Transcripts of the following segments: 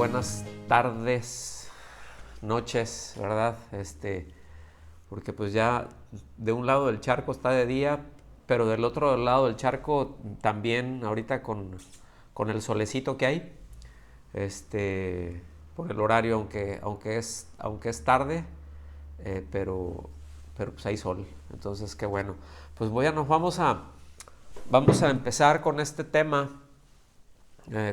buenas tardes, noches, ¿verdad? Porque pues ya de un lado del charco está de día, pero del otro lado del charco también ahorita con el solecito que hay, por el horario, aunque es tarde, pero pues hay sol. Entonces, qué bueno. Pues vamos a empezar con este tema,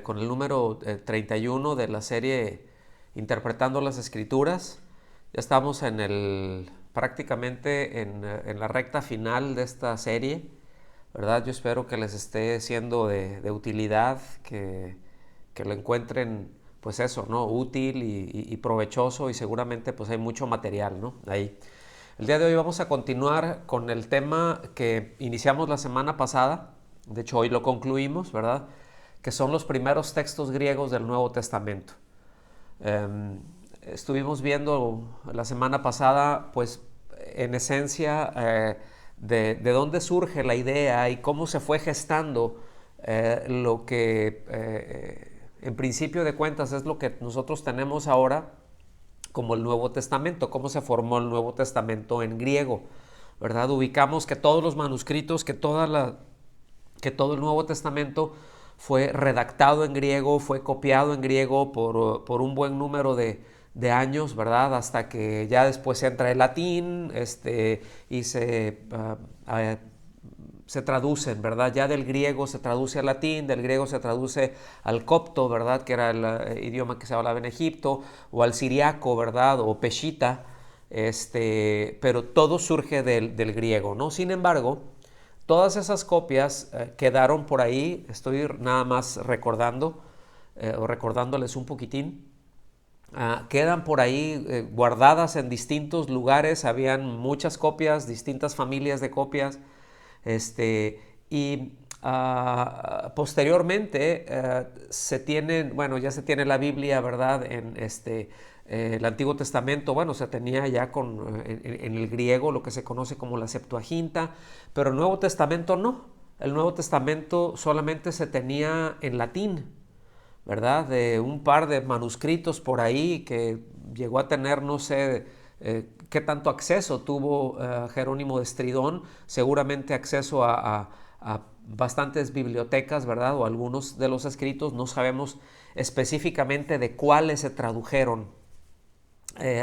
con el número 31 de la serie Interpretando las Escrituras. Ya estamos prácticamente en la recta final de esta serie, ¿verdad? Yo espero que les esté siendo de utilidad, que lo encuentren, pues eso, ¿no? Útil y provechoso, y seguramente pues hay mucho material, ¿no? Ahí. El día de hoy vamos a continuar con el tema que iniciamos la semana pasada. De hecho, hoy lo concluimos, ¿verdad? Que son los primeros textos griegos del Nuevo Testamento. Estuvimos viendo la semana pasada, pues, en esencia, de dónde surge la idea y cómo se fue gestando lo que, en principio de cuentas, es lo que nosotros tenemos ahora como el Nuevo Testamento, cómo se formó el Nuevo Testamento en griego, ¿verdad? Ubicamos que todos los manuscritos, que todo el Nuevo Testamento fue redactado en griego, fue copiado en griego por un buen número de años, ¿verdad? Hasta que ya después entra el latín, y se traducen, ¿verdad? Ya del griego se traduce al latín, del griego se traduce al copto, ¿verdad? Que era el idioma que se hablaba en Egipto, o al siriaco, ¿verdad? O peshita, pero todo surge del griego, ¿no? Sin embargo, todas esas copias quedaron por ahí. Estoy nada más recordando, o recordándoles un poquitín. Quedan por ahí guardadas en distintos lugares. Habían muchas copias, distintas familias de copias. Y posteriormente ya se tiene la Biblia, ¿verdad? En el Antiguo Testamento, bueno, se tenía ya en el griego lo que se conoce como la Septuaginta, pero el Nuevo Testamento no. El Nuevo Testamento solamente se tenía en latín, ¿verdad? De un par de manuscritos por ahí que llegó a tener, no sé qué tanto acceso tuvo Jerónimo de Estridón, seguramente acceso a bastantes bibliotecas, ¿verdad? O algunos de los escritos, no sabemos específicamente de cuáles se tradujeron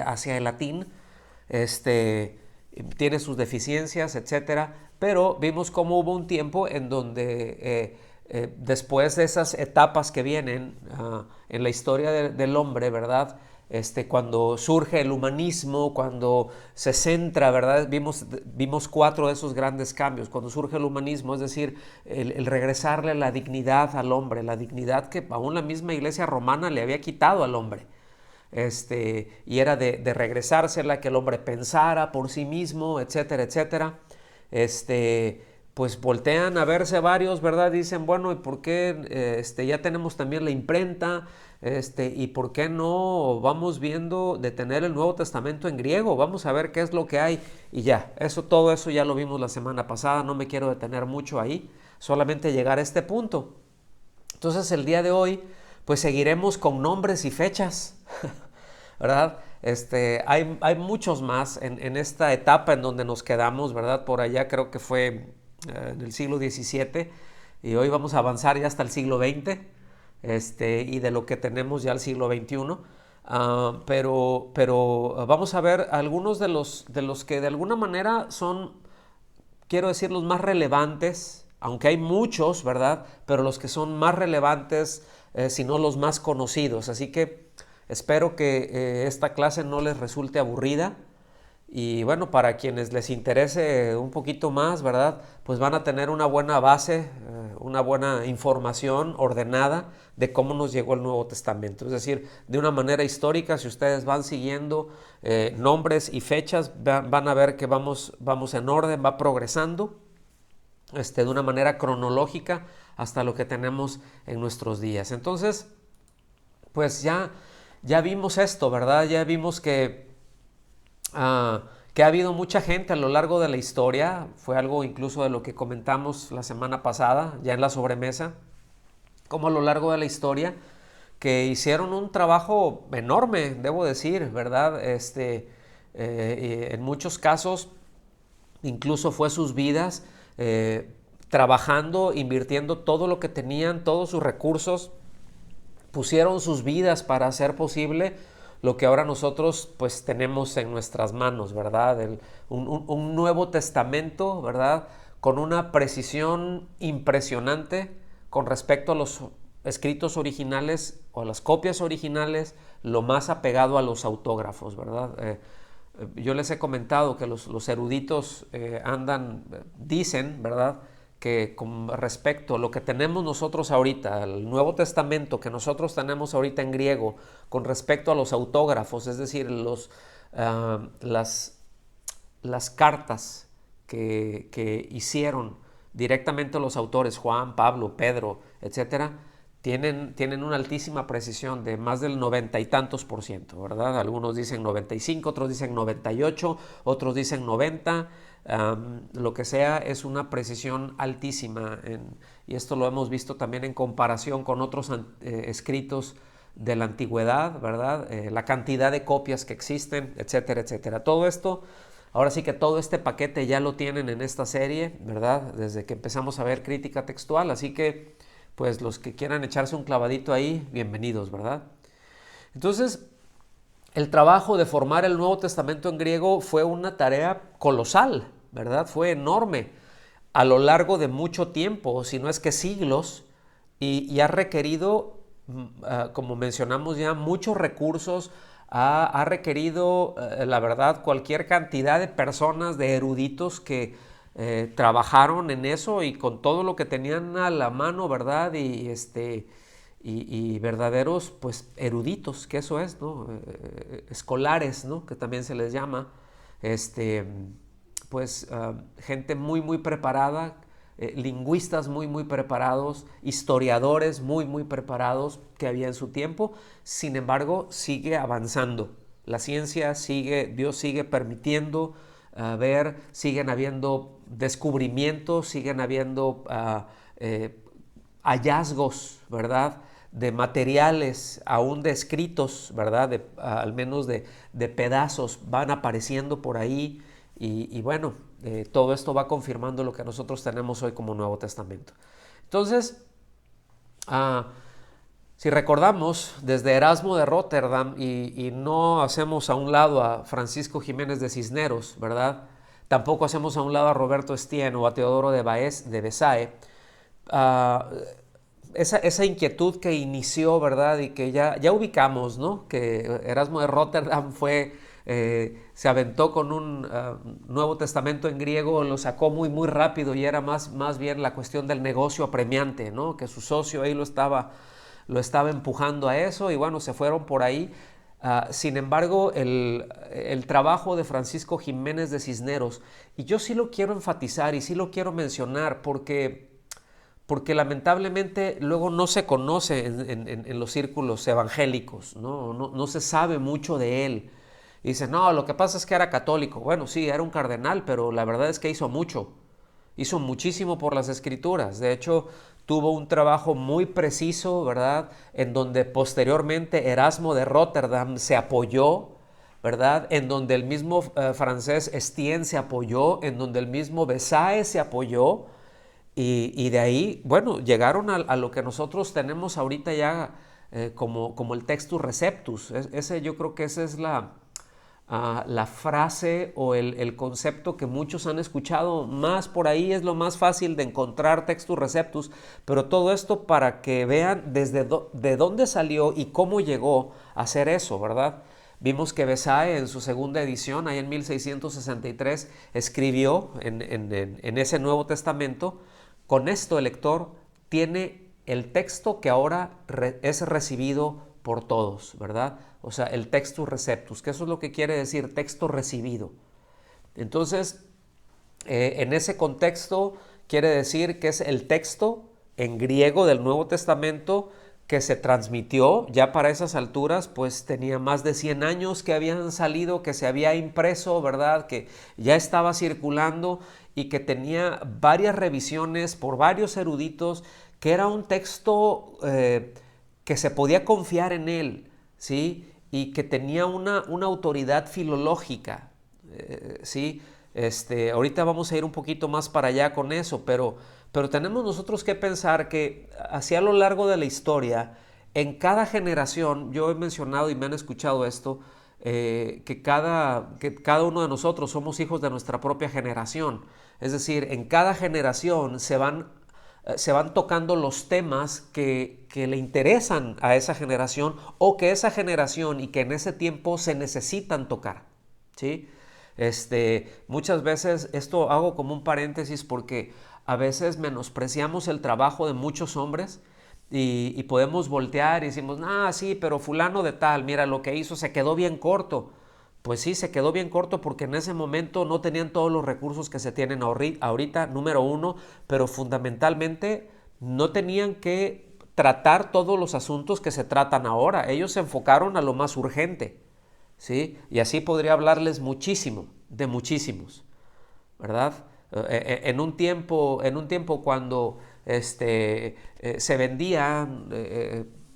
hacia el latín. Tiene sus deficiencias, etcétera, pero vimos cómo hubo un tiempo en donde después de esas etapas que vienen en la historia del hombre, ¿verdad? Cuando surge el humanismo, cuando se centra, ¿verdad? Vimos 4 de esos grandes cambios. Cuando surge el humanismo, es decir, el regresarle la dignidad al hombre, la dignidad que aún la misma Iglesia romana le había quitado al hombre. Y era de regresársela, que el hombre pensara por sí mismo, etcétera, etcétera. Pues voltean a verse varios, ¿verdad? Dicen, bueno, ¿y por qué ya tenemos también la imprenta? ¿Y por qué no vamos viendo de tener el Nuevo Testamento en griego? Vamos a ver qué es lo que hay. Y ya, todo eso ya lo vimos la semana pasada, no me quiero detener mucho ahí, solamente llegar a este punto. Entonces, el día de hoy, pues seguiremos con nombres y fechas, ¿verdad? Hay muchos más en esta etapa en donde nos quedamos, ¿verdad? Por allá creo que fue en el siglo XVII, y hoy vamos a avanzar ya hasta el siglo XX, y de lo que tenemos ya el siglo XXI. Pero vamos a ver algunos de los que de alguna manera son, quiero decir, los más relevantes, aunque hay muchos, ¿verdad? Pero los que son más relevantes, si no los más conocidos. Así que espero que esta clase no les resulte aburrida. Y bueno, para quienes les interese un poquito más, ¿verdad? Pues van a tener una buena base, una buena información ordenada de cómo nos llegó el Nuevo Testamento. Es decir, de una manera histórica, si ustedes van siguiendo nombres y fechas, van a ver que vamos en orden, va progresando de una manera cronológica hasta lo que tenemos en nuestros días. Entonces, pues ya vimos esto, ¿verdad? Ya vimos que ha habido mucha gente a lo largo de la historia. Fue algo incluso de lo que comentamos la semana pasada, ya en la sobremesa, como a lo largo de la historia, que hicieron un trabajo enorme, debo decir, ¿verdad? En muchos casos incluso fue sus vidas trabajando, invirtiendo todo lo que tenían, todos sus recursos, pusieron sus vidas para hacer posible lo que ahora nosotros pues tenemos en nuestras manos, ¿verdad? Un Nuevo Testamento, ¿verdad? Con una precisión impresionante con respecto a los escritos originales o las copias originales, lo más apegado a los autógrafos, ¿verdad? Yo les he comentado que los eruditos dicen, ¿verdad?, que con respecto a lo que tenemos nosotros ahorita, el Nuevo Testamento que nosotros tenemos ahorita en griego, con respecto a los autógrafos, es decir, las cartas que hicieron directamente los autores, Juan, Pablo, Pedro, etcétera, tienen una altísima precisión de más del 90 y tantos %, ¿verdad? Algunos dicen 95, otros dicen 98, otros dicen 90. Lo que sea, es una precisión altísima y esto lo hemos visto también en comparación con otros escritos de la antigüedad, ¿verdad? La cantidad de copias que existen, etcétera, etcétera. Todo esto, ahora sí que todo este paquete ya lo tienen en esta serie, ¿verdad? Desde que empezamos a ver crítica textual, así que pues los que quieran echarse un clavadito ahí, bienvenidos, ¿verdad? Entonces, el trabajo de formar el Nuevo Testamento en griego fue una tarea colosal, ¿verdad? Fue enorme a lo largo de mucho tiempo, si no es que siglos, y ha requerido, como mencionamos ya, muchos recursos, ha requerido, la verdad, cualquier cantidad de personas, de eruditos que trabajaron en eso y con todo lo que tenían a la mano, ¿verdad? Y verdaderos pues eruditos, que eso es, ¿no? Escolares, ¿no? Que también se les llama, gente muy muy preparada, lingüistas muy muy preparados, historiadores muy muy preparados que había en su tiempo. Sin embargo, sigue avanzando, la ciencia sigue, Dios sigue permitiendo siguen habiendo descubrimientos, siguen habiendo hallazgos, ¿verdad?, de materiales, aún de escritos, ¿verdad?, al menos de pedazos, van apareciendo por ahí y bueno, todo esto va confirmando lo que nosotros tenemos hoy como Nuevo Testamento. Entonces, si recordamos, desde Erasmo de Rotterdam y no hacemos a un lado a Francisco Jiménez de Cisneros, ¿verdad?, tampoco hacemos a un lado a Roberto Estienne o a Teodoro de Bessay, esa inquietud que inició, ¿verdad?, y que ya ubicamos, ¿no?, que Erasmo de Rotterdam se aventó con un Nuevo Testamento en griego, lo sacó muy muy rápido y era más bien la cuestión del negocio apremiante, ¿no?, que su socio ahí lo estaba empujando a eso y bueno, se fueron por ahí. Sin embargo, el trabajo de Francisco Jiménez de Cisneros, y yo sí lo quiero enfatizar y sí lo quiero mencionar porque lamentablemente luego no se conoce en los círculos evangélicos, no se sabe mucho de él. Y dicen, no, lo que pasa es que era católico. Bueno, sí, era un cardenal, pero la verdad es que hizo muchísimo por las escrituras. De hecho, tuvo un trabajo muy preciso, ¿verdad?, en donde posteriormente Erasmo de Rotterdam se apoyó, ¿verdad?, en donde el mismo francés Estienne se apoyó, en donde el mismo Bessay se apoyó, y de ahí, bueno, llegaron a lo que nosotros tenemos ahorita ya como el Textus Receptus. Yo creo que esa es la frase o el concepto que muchos han escuchado más por ahí, es lo más fácil de encontrar Textus Receptus, pero todo esto para que vean de dónde salió y cómo llegó a hacer eso, ¿verdad? Vimos que Bessay en su segunda edición, ahí en 1663, escribió en ese Nuevo Testamento: con esto el lector tiene el texto que ahora es recibido por todos, ¿verdad? O sea, el Textus Receptus, que eso es lo que quiere decir, texto recibido. Entonces, en ese contexto quiere decir que es el texto en griego del Nuevo Testamento que se transmitió ya para esas alturas, pues tenía más de 100 años que habían salido, que se había impreso, ¿verdad?, que ya estaba circulando y que tenía varias revisiones por varios eruditos, que era un texto que se podía confiar en él, ¿sí? Y que tenía una autoridad filológica, ¿sí? Ahorita vamos a ir un poquito más para allá con eso, pero tenemos nosotros que pensar que hacia lo largo de la historia, en cada generación, yo he mencionado y me han escuchado esto, que cada uno de nosotros somos hijos de nuestra propia generación. Es decir, en cada generación se van tocando los temas que le interesan a esa generación o que esa generación y que en ese tiempo se necesitan tocar, ¿sí? Muchas veces, esto hago como un paréntesis porque a veces menospreciamos el trabajo de muchos hombres y podemos voltear y decimos, ah, sí, pero fulano de tal, mira lo que hizo, se quedó bien corto. Pues sí, se quedó bien corto porque en ese momento no tenían todos los recursos que se tienen ahorita, número uno, pero fundamentalmente no tenían que tratar todos los asuntos que se tratan ahora. Ellos se enfocaron a lo más urgente, ¿sí? Y así podría hablarles muchísimo, de muchísimos, ¿verdad? En un tiempo cuando se vendía,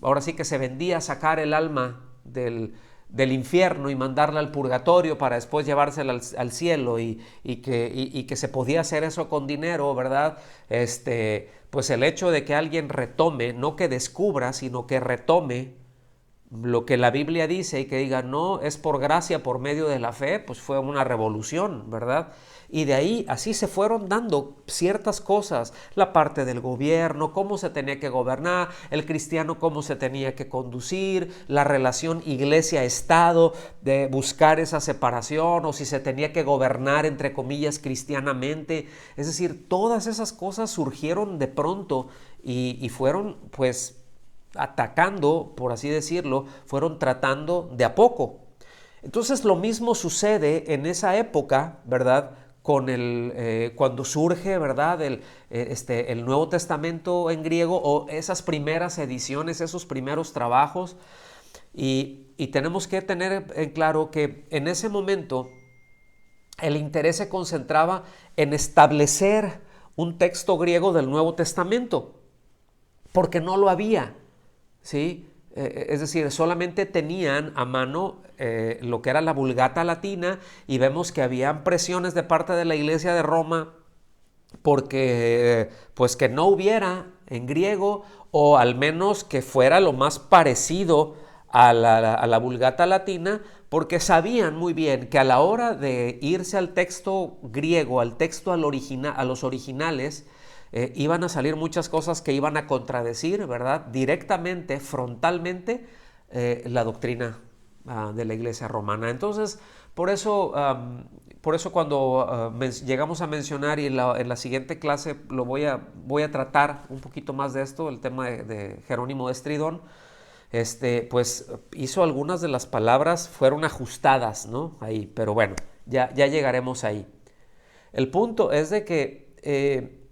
ahora sí que se vendía sacar el alma del infierno y mandarla al purgatorio para después llevársela al cielo y que se podía hacer eso con dinero, ¿verdad? Pues el hecho de que alguien retome, no que descubra, sino que retome lo que la Biblia dice y que diga no, es por gracia, por medio de la fe, pues fue una revolución, ¿verdad? Y de ahí así se fueron dando ciertas cosas, la parte del gobierno, cómo se tenía que gobernar, el cristiano cómo se tenía que conducir, la relación iglesia-estado, de buscar esa separación o si se tenía que gobernar entre comillas cristianamente. Es decir, todas esas cosas surgieron de pronto y fueron pues atacando, por así decirlo, fueron tratando de a poco. Entonces lo mismo sucede en esa época, ¿verdad? Cuando surge, ¿verdad? El Nuevo Testamento en griego o esas primeras ediciones, esos primeros trabajos. Y tenemos que tener en claro que en ese momento el interés se concentraba en establecer un texto griego del Nuevo Testamento, porque no lo había. ¿Sí? Es decir, solamente tenían a mano lo que era la Vulgata latina y vemos que habían presiones de parte de la Iglesia de Roma porque pues que no hubiera en griego o al menos que fuera lo más parecido a la Vulgata latina, porque sabían muy bien que a la hora de irse al texto griego, al texto a los originales, iban a salir muchas cosas que iban a contradecir, ¿verdad? Directamente, frontalmente, la doctrina de la Iglesia romana. Entonces, por eso cuando llegamos a mencionar, y en la siguiente clase voy a tratar un poquito más de esto, el tema de Jerónimo de Estridón, pues hizo algunas de las palabras, fueron ajustadas, ¿no? Ahí, pero bueno, ya llegaremos ahí. El punto es de que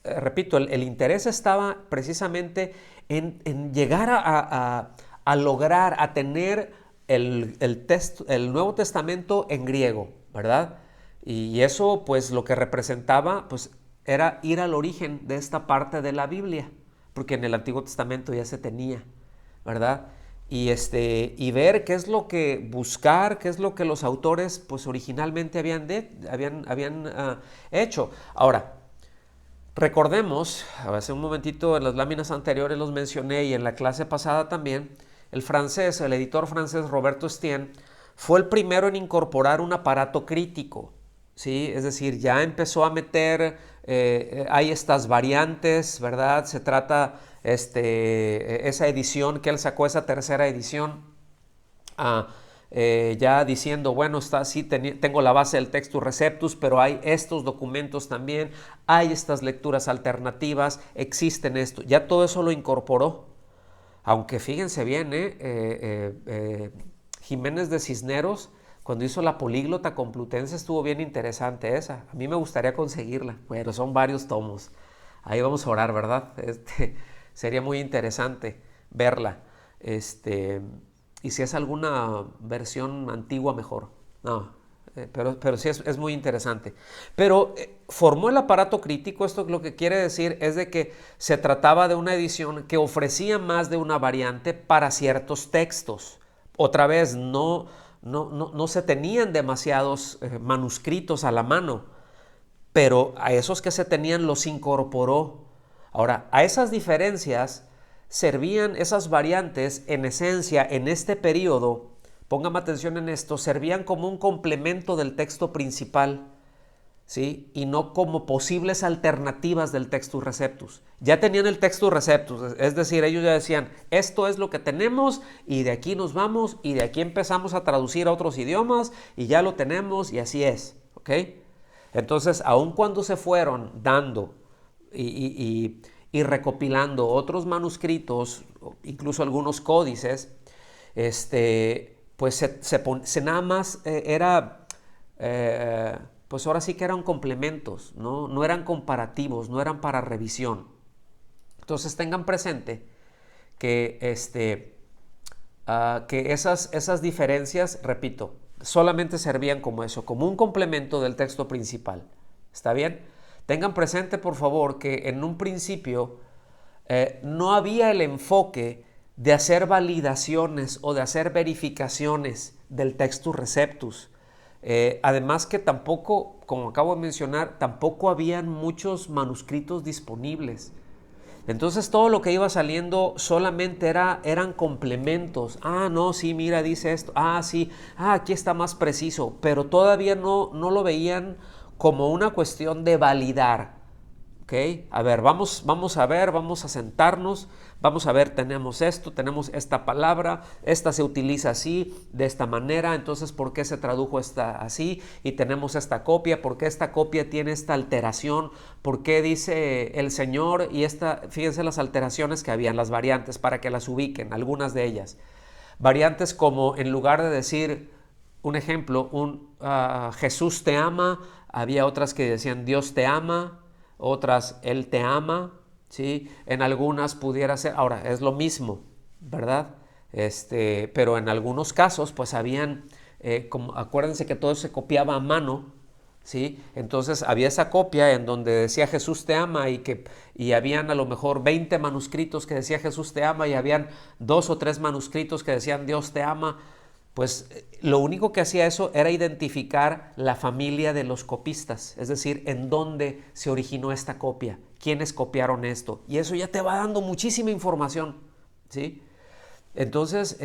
repito, el interés estaba precisamente en llegar a lograr, a tener el Nuevo Testamento en griego, ¿verdad? Y eso, pues, lo que representaba, pues, era ir al origen de esta parte de la Biblia, porque en el Antiguo Testamento ya se tenía, ¿verdad? Y ver qué es lo que buscar, qué es lo que los autores, pues, originalmente habían hecho. Ahora, recordemos, hace un momentito en las láminas anteriores los mencioné y en la clase pasada también, el editor francés Roberto Estienne, fue el primero en incorporar un aparato crítico, ¿sí? Es decir, ya empezó a meter, hay estas variantes, ¿verdad? Se trata, esa edición que él sacó, esa tercera edición, ya diciendo, bueno, sí, tengo la base del Textus Receptus, pero hay estos documentos también, hay estas lecturas alternativas, existen esto, ya todo eso lo incorporó. Aunque fíjense bien, Jiménez de Cisneros, cuando hizo la Políglota Complutense, estuvo bien interesante esa. A mí me gustaría conseguirla, pero son varios tomos. Ahí vamos a orar, ¿verdad? Sería muy interesante verla. Y si es alguna versión antigua, mejor. No, pero sí es muy interesante. Pero formó el aparato crítico. Esto lo que quiere decir es de que se trataba de una edición que ofrecía más de una variante para ciertos textos. Otra vez, no se tenían demasiados manuscritos a la mano, pero a esos que se tenían los incorporó. Ahora, a esas diferencias servían esas variantes, en esencia, en este periodo, póngame atención en esto, servían como un complemento del texto principal, ¿sí? Y no como posibles alternativas del Textus Receptus. Ya tenían el Textus Receptus, es decir, ellos ya decían, esto es lo que tenemos y de aquí nos vamos y de aquí empezamos a traducir a otros idiomas y ya lo tenemos y así es, ¿ok? Entonces, aun cuando se fueron dando y recopilando otros manuscritos, incluso algunos códices, pues se nada más era, pues ahora sí que eran complementos, no eran comparativos, no eran para revisión. Entonces tengan presente que, que esas diferencias, repito, solamente servían como eso, como un complemento del texto principal. ¿Está bien? Tengan presente, por favor, que en un principio no había el enfoque de hacer validaciones o de hacer verificaciones del Textus Receptus. Además que tampoco, como acabo de mencionar, tampoco habían muchos manuscritos disponibles. Entonces todo lo que iba saliendo solamente eran complementos. Ah, no, sí, mira, dice esto. Ah, sí, aquí está más preciso. Pero todavía no lo veían como una cuestión de validar. ¿Ok? A ver, vamos a ver, vamos a sentarnos, vamos a ver, tenemos esto, tenemos esta palabra, esta se utiliza así, de esta manera, entonces ¿por qué se tradujo esta así? Y tenemos esta copia, ¿por qué esta copia tiene esta alteración? ¿Por qué dice el Señor? Y fíjense las alteraciones que habían, las variantes, para que las ubiquen, algunas de ellas. Variantes como, en lugar de decir, un ejemplo, Jesús te ama, había otras que decían Dios te ama, otras Él te ama, ¿sí? En algunas pudiera ser, ahora es lo mismo, ¿verdad? Pero en algunos casos pues habían, acuérdense que todo se copiaba a mano, ¿sí? Entonces había esa copia en donde decía Jesús te ama y habían a lo mejor 20 manuscritos que decía Jesús te ama y habían 2 o 3 manuscritos que decían Dios te ama. Pues lo único que hacía eso era identificar la familia de los copistas, es decir, en dónde se originó esta copia, quiénes copiaron esto, y eso ya te va dando muchísima información, ¿sí? Entonces,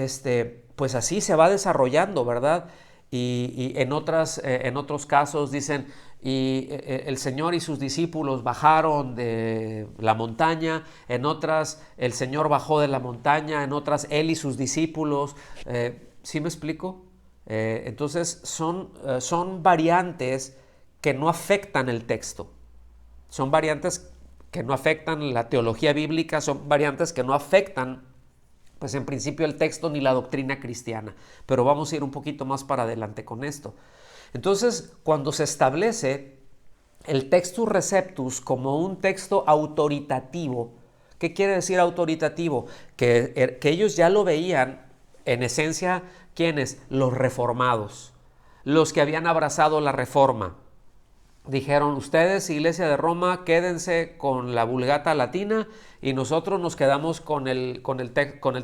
pues así se va desarrollando, ¿verdad? Y en otros casos dicen, el Señor y sus discípulos bajaron de la montaña, en otras el Señor bajó de la montaña, en otras Él y sus discípulos. ¿Sí me explico? Entonces son variantes que no afectan el texto, son variantes que no afectan la teología bíblica, son variantes que no afectan, pues en principio, el texto ni la doctrina cristiana, pero vamos a ir un poquito más para adelante con esto. Entonces, cuando se establece el Textus Receptus como un texto autoritativo, ¿qué quiere decir autoritativo? Que ellos ya lo veían. En esencia, ¿quiénes? Los reformados, los que habían abrazado la reforma. Dijeron, ustedes, Iglesia de Roma, quédense con la Vulgata Latina y nosotros nos quedamos con el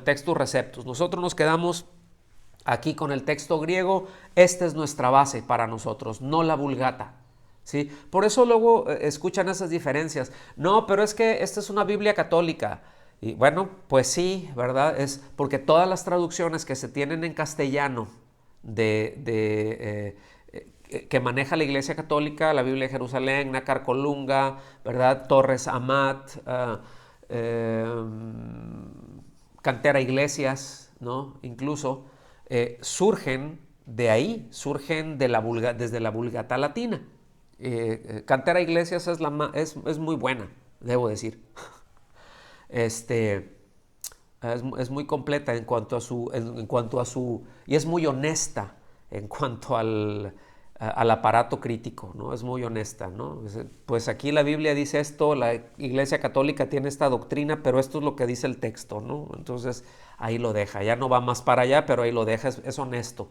Textus Receptus. Nosotros nos quedamos aquí con el texto griego. Esta es nuestra base para nosotros, no la Vulgata. ¿Sí? Por eso luego escuchan esas diferencias. No, pero es que esta es una Biblia católica. Y bueno, pues sí, ¿verdad? Es porque todas las traducciones que se tienen en castellano que maneja la Iglesia Católica, la Biblia de Jerusalén, Nácar Colunga, ¿verdad? Torres Amat, Cantera Iglesias, ¿no? Incluso surgen de ahí, surgen desde la Vulgata Latina. Cantera Iglesias es muy buena, debo decir. Es muy completa en cuanto a su y es muy honesta en cuanto al aparato crítico, ¿no? Es muy honesta, ¿no? Pues aquí la Biblia dice esto, la Iglesia Católica tiene esta doctrina, pero esto es lo que dice el texto, ¿no? Entonces ahí lo deja, ya no va más para allá, pero ahí lo deja, es honesto.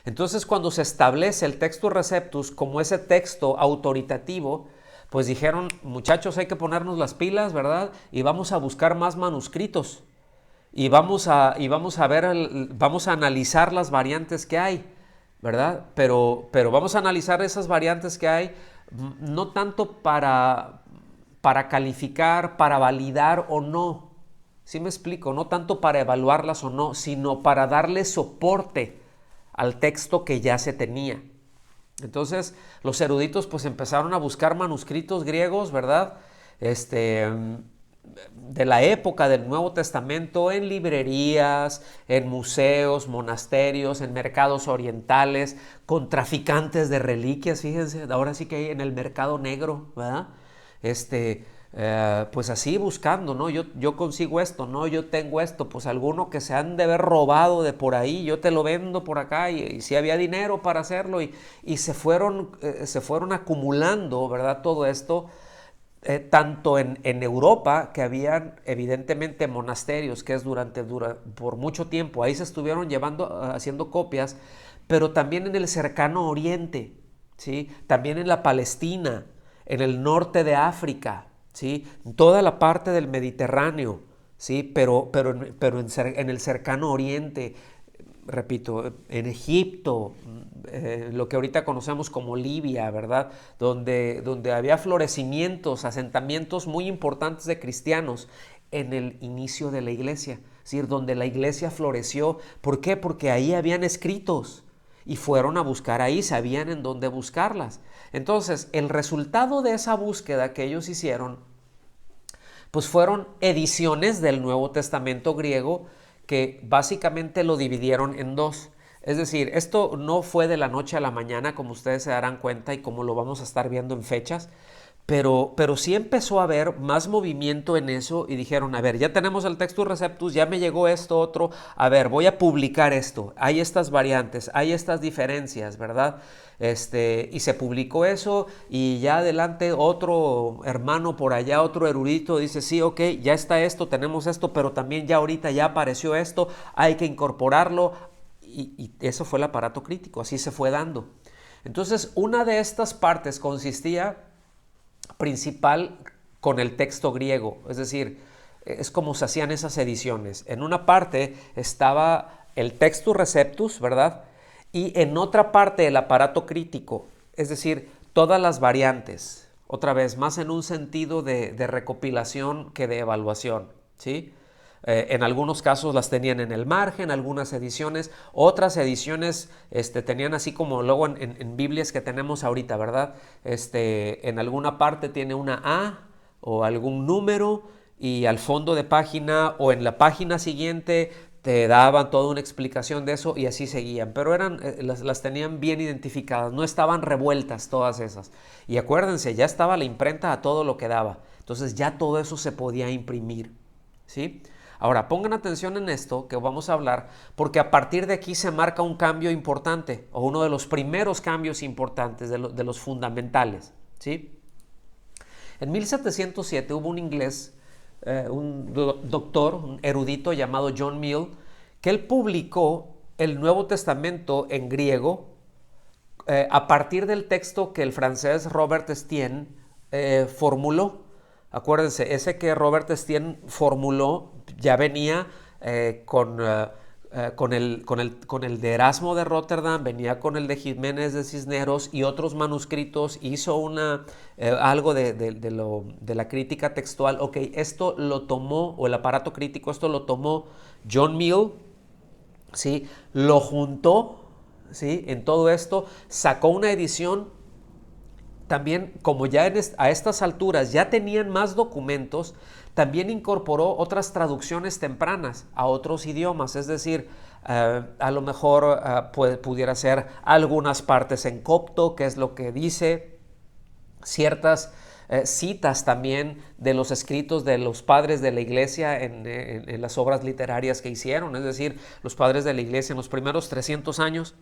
Entonces, cuando se establece el Textus Receptus como ese texto autoritativo, pues dijeron, muchachos, hay que ponernos las pilas, ¿verdad? Y vamos a buscar más manuscritos. Vamos a analizar las variantes que hay, ¿verdad? Pero vamos a analizar esas variantes que hay, no tanto para calificar, para validar o no. ¿Sí me explico? No tanto para evaluarlas o no, sino para darle soporte al texto que ya se tenía. Entonces los eruditos pues empezaron a buscar manuscritos griegos, ¿verdad? De la época del Nuevo Testamento en librerías, en museos, monasterios, en mercados orientales, con traficantes de reliquias, fíjense, ahora sí que hay en el mercado negro, ¿verdad? Pues así buscando, ¿no? Yo consigo esto, ¿no? Yo tengo esto, pues alguno que se han de haber robado de por ahí, yo te lo vendo por acá y si había dinero para hacerlo y se fueron acumulando, ¿verdad? Todo esto. Tanto en Europa, que habían evidentemente monasterios, que es por mucho tiempo, ahí se estuvieron haciendo copias, pero también en el cercano oriente, ¿sí? También en la Palestina, en el norte de África, ¿sí? En toda la parte del Mediterráneo, ¿sí? Pero en el cercano oriente, repito, en Egipto, lo que ahorita conocemos como Libia, ¿verdad? Donde había florecimientos, asentamientos muy importantes de cristianos en el inicio de la iglesia, es decir, donde la iglesia floreció. ¿Por qué? Porque ahí habían escritos y fueron a buscar ahí, sabían en dónde buscarlas. Entonces, el resultado de esa búsqueda que ellos hicieron, pues fueron ediciones del Nuevo Testamento griego que básicamente lo dividieron en dos. Es decir, esto no fue de la noche a la mañana, como ustedes se darán cuenta y como lo vamos a estar viendo en fechas, pero sí empezó a haber más movimiento en eso y dijeron, a ver, ya tenemos el Textus Receptus, ya me llegó esto otro, a ver, voy a publicar esto, hay estas variantes, hay estas diferencias, ¿verdad? Y se publicó eso y ya adelante otro hermano por allá, otro erudito dice, sí, ok, ya está esto, tenemos esto, pero también ya ahorita ya apareció esto, hay que incorporarlo y eso fue el aparato crítico, así se fue dando. Entonces, una de estas partes consistía principal con el texto griego, es decir, es como se hacían esas ediciones. En una parte estaba el Textus Receptus, ¿verdad? Y en otra parte el aparato crítico, es decir, todas las variantes, otra vez, más en un sentido de recopilación que de evaluación, ¿sí? En algunos casos las tenían en el margen, algunas ediciones, otras ediciones tenían así como luego en Biblias que tenemos ahorita, ¿verdad? En alguna parte tiene una A o algún número y al fondo de página o en la página siguiente te daban toda una explicación de eso y así seguían, pero las tenían bien identificadas, no estaban revueltas todas esas. Y acuérdense, ya estaba la imprenta a todo lo que daba, entonces ya todo eso se podía imprimir, ¿sí? Ahora, pongan atención en esto que vamos a hablar, porque a partir de aquí se marca un cambio importante, o uno de los primeros cambios importantes, de los fundamentales, ¿sí? En 1707 hubo un inglés, un doctor, un erudito llamado John Mill, que él publicó el Nuevo Testamento en griego a partir del texto que el francés Robert Estienne formuló. Acuérdense, ese que Robert Estienne formuló ya venía con el de Erasmo de Rotterdam, venía con el de Jiménez de Cisneros y otros manuscritos, hizo algo de la crítica textual. Ok, esto lo tomó, o el aparato crítico, esto lo tomó John Mill, ¿sí? Lo juntó, ¿sí? En todo esto, sacó una edición. También, como ya a estas alturas ya tenían más documentos, también incorporó otras traducciones tempranas a otros idiomas, es decir, a lo mejor pudiera ser algunas partes en copto, que es lo que dice, ciertas citas también de los escritos de los padres de la iglesia en las obras literarias que hicieron, es decir, los padres de la iglesia en los primeros 300 años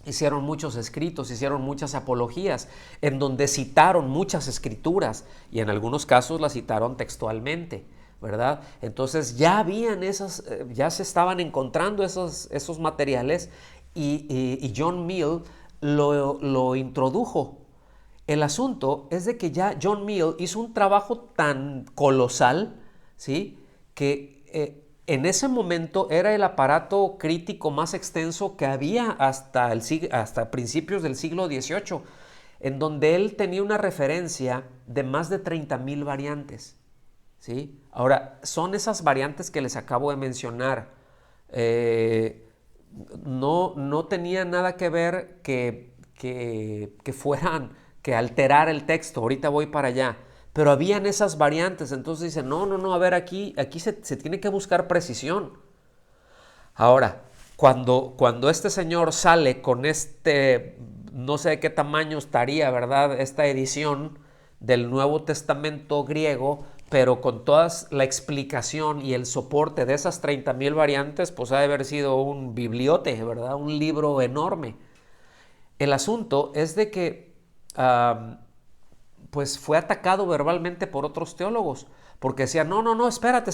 hicieron muchos escritos, hicieron muchas apologías, en donde citaron muchas escrituras y en algunos casos las citaron textualmente, ¿verdad? Entonces ya habían ya se estaban encontrando esos materiales y John Mill lo introdujo. El asunto es de que ya John Mill hizo un trabajo tan colosal, ¿sí?, que en ese momento era el aparato crítico más extenso que había hasta principios del siglo XVIII, en donde él tenía una referencia de más de 30,000 variantes, ¿sí? Ahora, son esas variantes que les acabo de mencionar. No tenía nada que ver que fueran, que alterar el texto. Ahorita voy para allá. Pero habían esas variantes. Entonces dicen, no, a ver, aquí se tiene que buscar precisión. Ahora, cuando este señor sale con no sé de qué tamaño estaría, ¿verdad?, esta edición del Nuevo Testamento griego, pero con toda la explicación y el soporte de esas 30,000 variantes, pues ha de haber sido un bibliote, ¿verdad?, un libro enorme. El asunto es de que pues fue atacado verbalmente por otros teólogos, porque decían, no, espérate,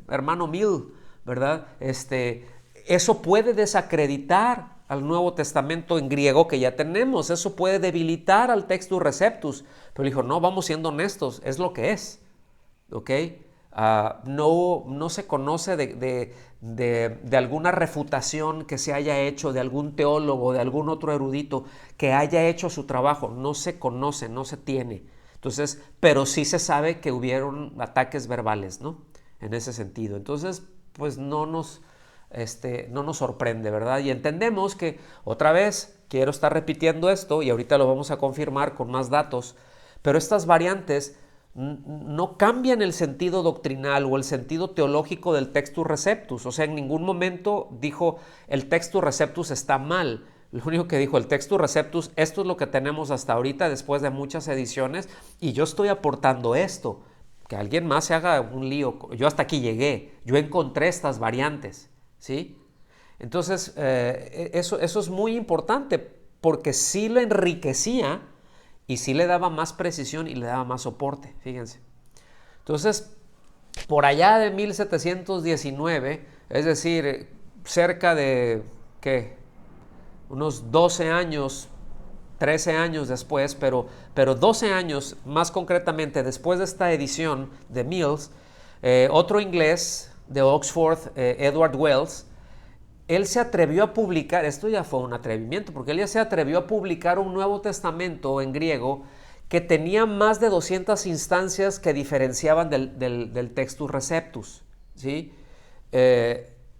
hermano Mill, ¿verdad? Eso puede desacreditar al Nuevo Testamento en griego que ya tenemos, eso puede debilitar al Textus Receptus. Pero dijo, no, vamos siendo honestos, es lo que es, ¿ok? No se conoce de alguna refutación que se haya hecho de algún teólogo, de algún otro erudito que haya hecho su trabajo. No se conoce, no se tiene. Entonces, pero sí se sabe que hubieron ataques verbales, ¿no?, en ese sentido. Entonces, pues no nos sorprende, ¿verdad? Y entendemos que, otra vez, quiero estar repitiendo esto y ahorita lo vamos a confirmar con más datos, pero estas variantes no cambian el sentido doctrinal o el sentido teológico del Textus Receptus. O sea, en ningún momento dijo el Textus Receptus está mal. Lo único que dijo el Textus Receptus, esto es lo que tenemos hasta ahorita después de muchas ediciones y yo estoy aportando esto. Que alguien más se haga un lío. Yo hasta aquí llegué. Yo encontré estas variantes, ¿sí? Entonces, eso es muy importante porque sí lo enriquecía y sí le daba más precisión y le daba más soporte, fíjense. Entonces, por allá de 1719, es decir, cerca de, ¿qué?, unos 12 años, 13 años después, pero 12 años más concretamente después de esta edición de Mills, otro inglés de Oxford, Edward Wells, él se atrevió a publicar, esto ya fue un atrevimiento, porque él ya se atrevió a publicar un Nuevo Testamento en griego que tenía más de 200 instancias que diferenciaban del Textus Receptus, ¿sí?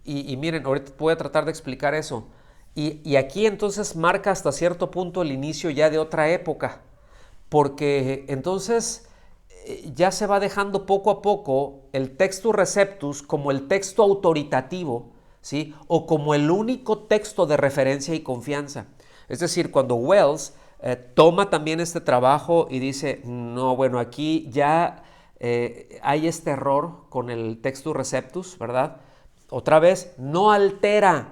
Y miren, ahorita voy a tratar de explicar eso. Y aquí entonces marca hasta cierto punto el inicio ya de otra época, porque entonces ya se va dejando poco a poco el Textus Receptus como el texto autoritativo, ¿sí?, o como el único texto de referencia y confianza. Es decir, cuando Wells toma también este trabajo y dice, no, bueno, aquí ya hay este error con el Textus Receptus, ¿verdad? Otra vez, no altera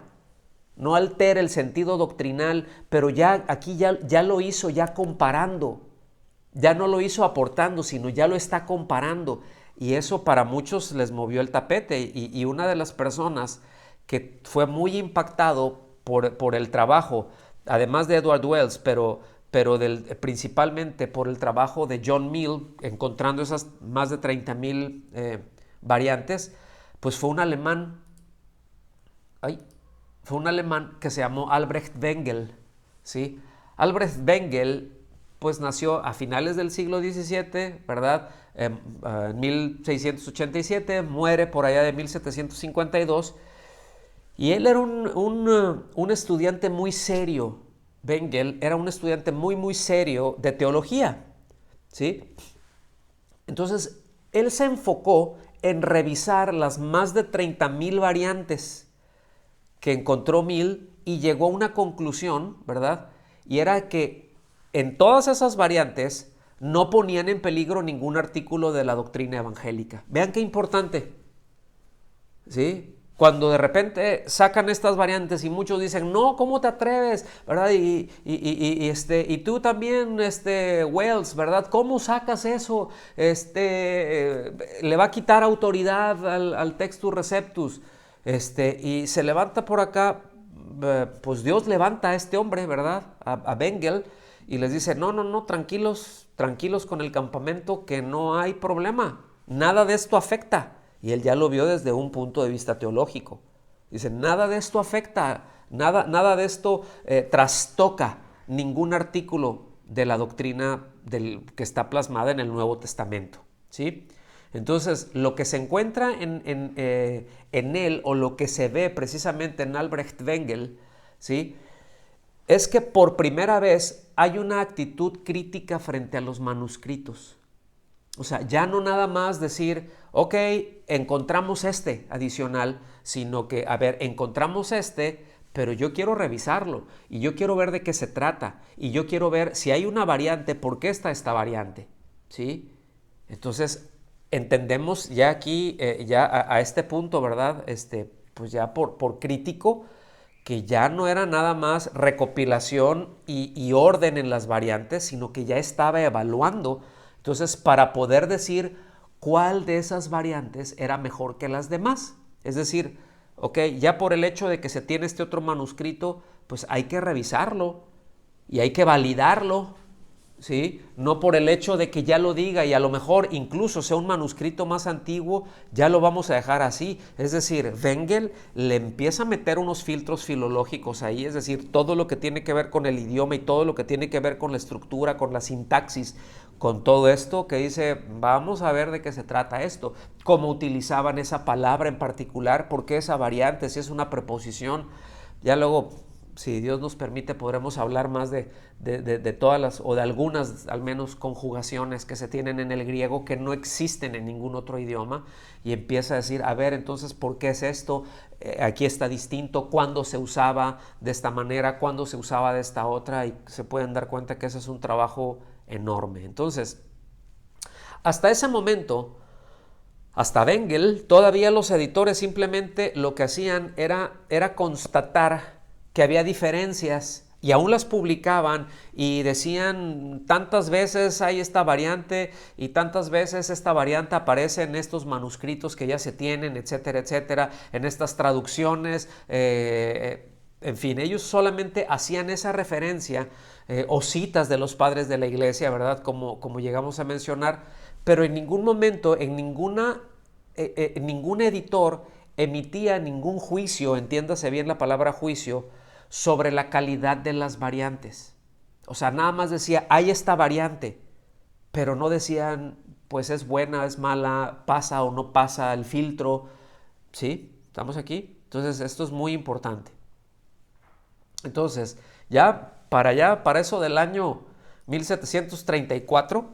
el sentido doctrinal, pero ya aquí ya lo hizo ya comparando, ya no lo hizo aportando, sino ya lo está comparando. Y eso para muchos les movió el tapete y una de las personas que fue muy impactado por el trabajo, además de Edward Wells, pero principalmente por el trabajo de John Mill, encontrando esas más de 30,000 variantes, pues fue un alemán que se llamó Albrecht Bengel, ¿sí? Albrecht Bengel pues nació a finales del siglo XVII, ¿verdad? En 1687, muere por allá de 1752, y él era un estudiante muy serio. Bengel era un estudiante muy serio de teología, ¿sí? Entonces, él se enfocó en revisar las más de 30,000 variantes que encontró Mill y llegó a una conclusión, ¿verdad? Y era que en todas esas variantes no ponían en peligro ningún artículo de la doctrina evangélica. Vean qué importante, ¿sí? Cuando de repente sacan estas variantes y muchos dicen, no, ¿cómo te atreves? ¿Verdad? Y tú también, Wells, ¿verdad? ¿Cómo sacas eso? Le va a quitar autoridad al Textus Receptus. Y se levanta por acá, pues Dios levanta a este hombre, ¿verdad? A Bengel, y les dice, no, no, no, tranquilos, tranquilos con el campamento, que no hay problema, nada de esto afecta. Y él ya lo vio desde un punto de vista teológico. Dice, nada de esto afecta, nada de esto trastoca ningún artículo de la doctrina que está plasmada en el Nuevo Testamento, ¿sí? Entonces, lo que se encuentra en él, o lo que se ve precisamente en Albrecht Bengel, ¿sí?, es que por primera vez hay una actitud crítica frente a los manuscritos. O sea, ya no nada más decir, ok, encontramos este adicional, sino que, a ver, encontramos este, pero yo quiero revisarlo y yo quiero ver de qué se trata y yo quiero ver si hay una variante, por qué está esta variante, ¿sí? Entonces, entendemos ya aquí, ya a este punto, ¿verdad? Pues ya por crítico, que ya no era nada más recopilación y orden en las variantes, sino que ya estaba evaluando. Entonces, para poder decir cuál de esas variantes era mejor que las demás. Es decir, ok, ya por el hecho de que se tiene este otro manuscrito, pues hay que revisarlo y hay que validarlo, ¿sí? No por el hecho de que ya lo diga y a lo mejor incluso sea un manuscrito más antiguo, ya lo vamos a dejar así. Es decir, Bengel le empieza a meter unos filtros filológicos ahí, es decir, todo lo que tiene que ver con el idioma y todo lo que tiene que ver con la estructura, con la sintaxis, con todo esto, que dice, vamos a ver de qué se trata esto, cómo utilizaban esa palabra en particular, por qué esa variante, si es una preposición. Ya luego, si Dios nos permite, podremos hablar más de todas las, o de algunas al menos, conjugaciones que se tienen en el griego que no existen en ningún otro idioma, y empieza a decir, a ver, entonces, ¿por qué es esto? Aquí está distinto, cuándo se usaba de esta manera, cuándo se usaba de esta otra, y se pueden dar cuenta que ese es un trabajo enorme. Entonces, hasta ese momento, hasta Bengel, todavía los editores simplemente lo que hacían era constatar que había diferencias, y aún las publicaban y decían, tantas veces hay esta variante y tantas veces esta variante aparece en estos manuscritos que ya se tienen, etcétera, etcétera, en estas traducciones. En fin, ellos solamente hacían esa referencia o citas de los padres de la iglesia, ¿verdad? Como llegamos a mencionar, pero en ningún momento, en ningún editor emitía ningún juicio, entiéndase bien la palabra juicio, sobre la calidad de las variantes. O sea, nada más decía, hay esta variante, pero no decían, pues es buena, es mala, pasa o no pasa el filtro. ¿Sí? ¿Estamos aquí? Entonces, esto es muy importante. Entonces, para eso del año 1734,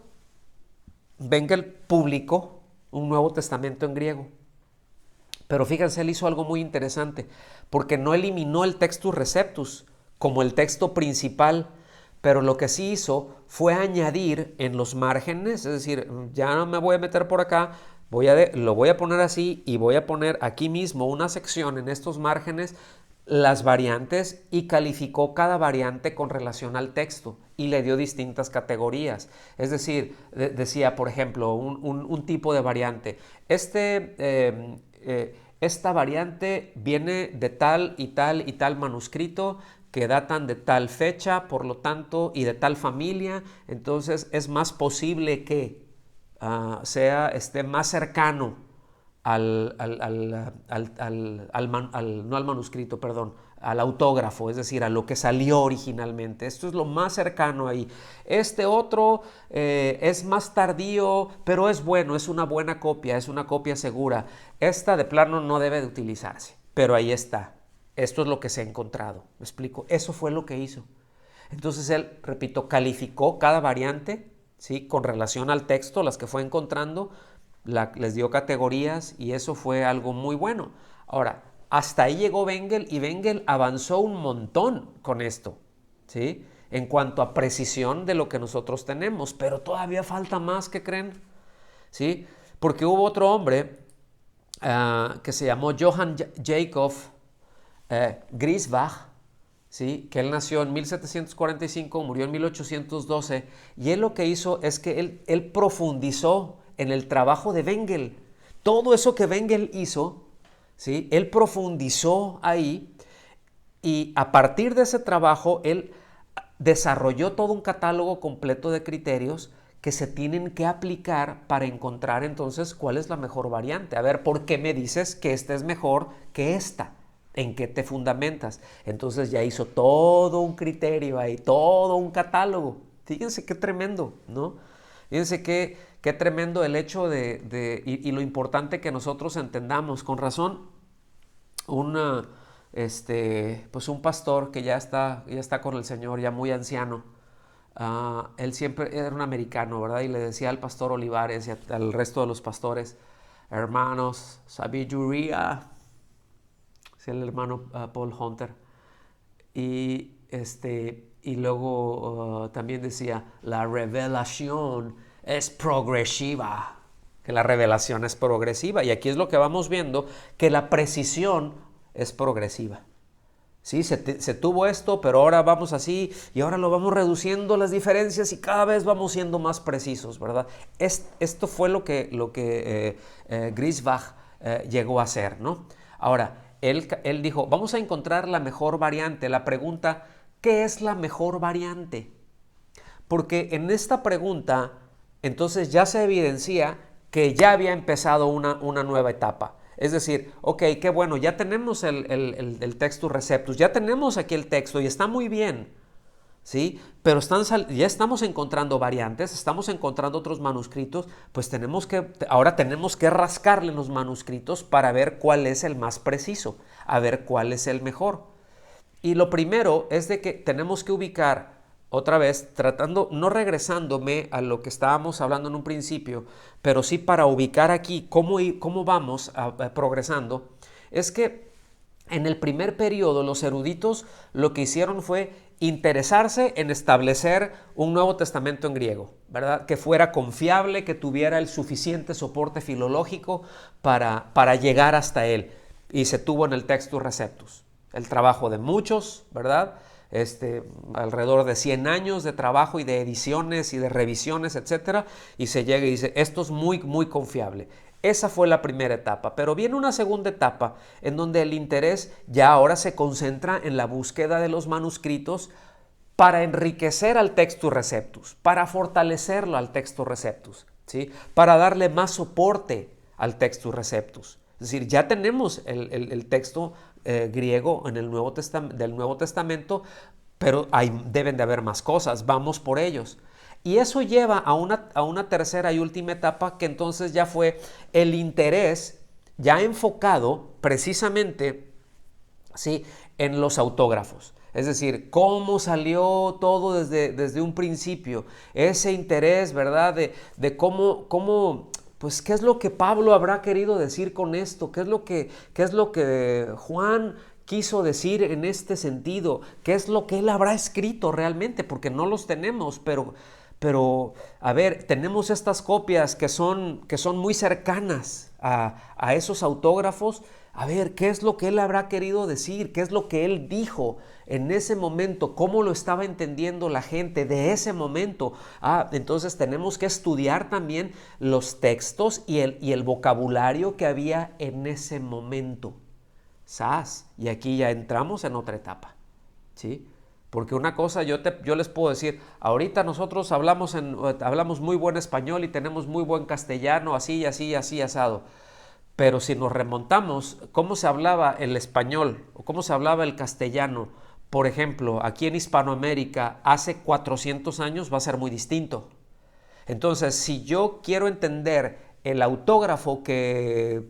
Bengel publicó un Nuevo Testamento en griego. Pero fíjense, él hizo algo muy interesante, porque no eliminó el Textus Receptus como el texto principal, pero lo que sí hizo fue añadir en los márgenes, es decir, ya no me voy a meter por acá, lo voy a poner así y voy a poner aquí mismo una sección en estos márgenes, las variantes, y calificó cada variante con relación al texto y le dio distintas categorías. Es decir, decía, por ejemplo, un tipo de variante. Esta variante viene de tal y tal y tal manuscrito que datan de tal fecha, por lo tanto, y de tal familia, entonces es más posible que esté más cercano no al manuscrito, perdón, al autógrafo, es decir, a lo que salió originalmente. Esto es lo más cercano ahí. Este otro es más tardío, pero es bueno, es una buena copia, es una copia segura. Esta de plano no debe de utilizarse, pero ahí está. Esto es lo que se ha encontrado. ¿Me explico? Eso fue lo que hizo. Entonces él, repito, calificó cada variante, ¿sí?, con relación al texto, las que fue encontrando, les dio categorías, y eso fue algo muy bueno. Ahora, hasta ahí llegó Bengel, y Bengel avanzó un montón con esto, ¿sí?, en cuanto a precisión de lo que nosotros tenemos, pero todavía falta más, ¿qué creen? ¿Sí? Porque hubo otro hombre que se llamó Johann Jacob Griesbach, ¿sí?, que él nació en 1745, murió en 1812, y él lo que hizo es que él profundizó en el trabajo de Bengel. Todo eso que Bengel hizo, ¿sí? Él profundizó ahí y a partir de ese trabajo él desarrolló todo un catálogo completo de criterios que se tienen que aplicar para encontrar entonces cuál es la mejor variante. A ver, ¿por qué me dices que esta es mejor que esta? ¿En qué te fundamentas? Entonces ya hizo todo un criterio ahí, todo un catálogo. Fíjense qué tremendo, ¿no? Fíjense qué tremendo el hecho y lo importante que nosotros entendamos. Con razón, pues un pastor que ya está con el Señor, ya muy anciano, él siempre era un americano, ¿verdad? Y le decía al pastor Olivares y al resto de los pastores, hermanos, sabiduría, es el hermano Paul Hunter, y luego también decía, la revelación es progresiva, que la revelación es progresiva, y aquí es lo que vamos viendo, que la precisión es progresiva. Sí, se tuvo esto, pero ahora vamos así y ahora lo vamos reduciendo las diferencias y cada vez vamos siendo más precisos, ¿verdad? Esto fue lo que Griesbach llegó a hacer, ¿no? Ahora, él dijo, vamos a encontrar la mejor variante. La pregunta, ¿qué es la mejor variante? Porque en esta pregunta, entonces ya se evidencia que ya había empezado una nueva etapa. Es decir, ok, qué bueno, ya tenemos el textus receptus, ya tenemos aquí el texto y está muy bien, ¿sí? Pero ya estamos encontrando variantes, estamos encontrando otros manuscritos, pues ahora tenemos que rascarle los manuscritos para ver cuál es el más preciso, a ver cuál es el mejor. Y lo primero es de que tenemos que ubicar otra vez, no regresándome a lo que estábamos hablando en un principio, pero sí para ubicar aquí cómo vamos progresando, es que en el primer periodo los eruditos lo que hicieron fue interesarse en establecer un Nuevo Testamento en griego, ¿verdad? Que fuera confiable, que tuviera el suficiente soporte filológico para llegar hasta él. Y se tuvo en el Textus Receptus. El trabajo de muchos, ¿verdad? Alrededor de 100 años de trabajo y de ediciones y de revisiones, etcétera, y se llega y dice, esto es muy, muy confiable. Esa fue la primera etapa, pero viene una segunda etapa en donde el interés ya ahora se concentra en la búsqueda de los manuscritos para enriquecer al Textus Receptus, para fortalecerlo al Textus Receptus, ¿sí? Para darle más soporte al Textus Receptus. Es decir, ya tenemos el texto griego en del Nuevo Testamento, pero deben de haber más cosas, vamos por ellos. Y eso lleva a una tercera y última etapa que entonces ya fue el interés ya enfocado precisamente, ¿sí?, en los autógrafos. Es decir, cómo salió todo desde un principio, ese interés, ¿verdad?, de cómo pues, ¿qué es lo que Pablo habrá querido decir con esto? ¿Qué es lo que Juan quiso decir en este sentido? ¿Qué es lo que él habrá escrito realmente? Porque no los tenemos, pero a ver, tenemos estas copias que son muy cercanas a esos autógrafos. A ver, ¿qué es lo que él habrá querido decir? ¿Qué es lo que él dijo en ese momento? ¿Cómo lo estaba entendiendo la gente de ese momento? Entonces tenemos que estudiar también los textos y el vocabulario que había en ese momento. Y aquí ya entramos en otra etapa, ¿sí? Porque una cosa yo les puedo decir, ahorita nosotros hablamos muy buen español y tenemos muy buen castellano, así, así, así, asado. Pero si nos remontamos, ¿cómo se hablaba el español o cómo se hablaba el castellano? Por ejemplo, aquí en Hispanoamérica hace 400 años va a ser muy distinto. Entonces, si yo quiero entender el autógrafo que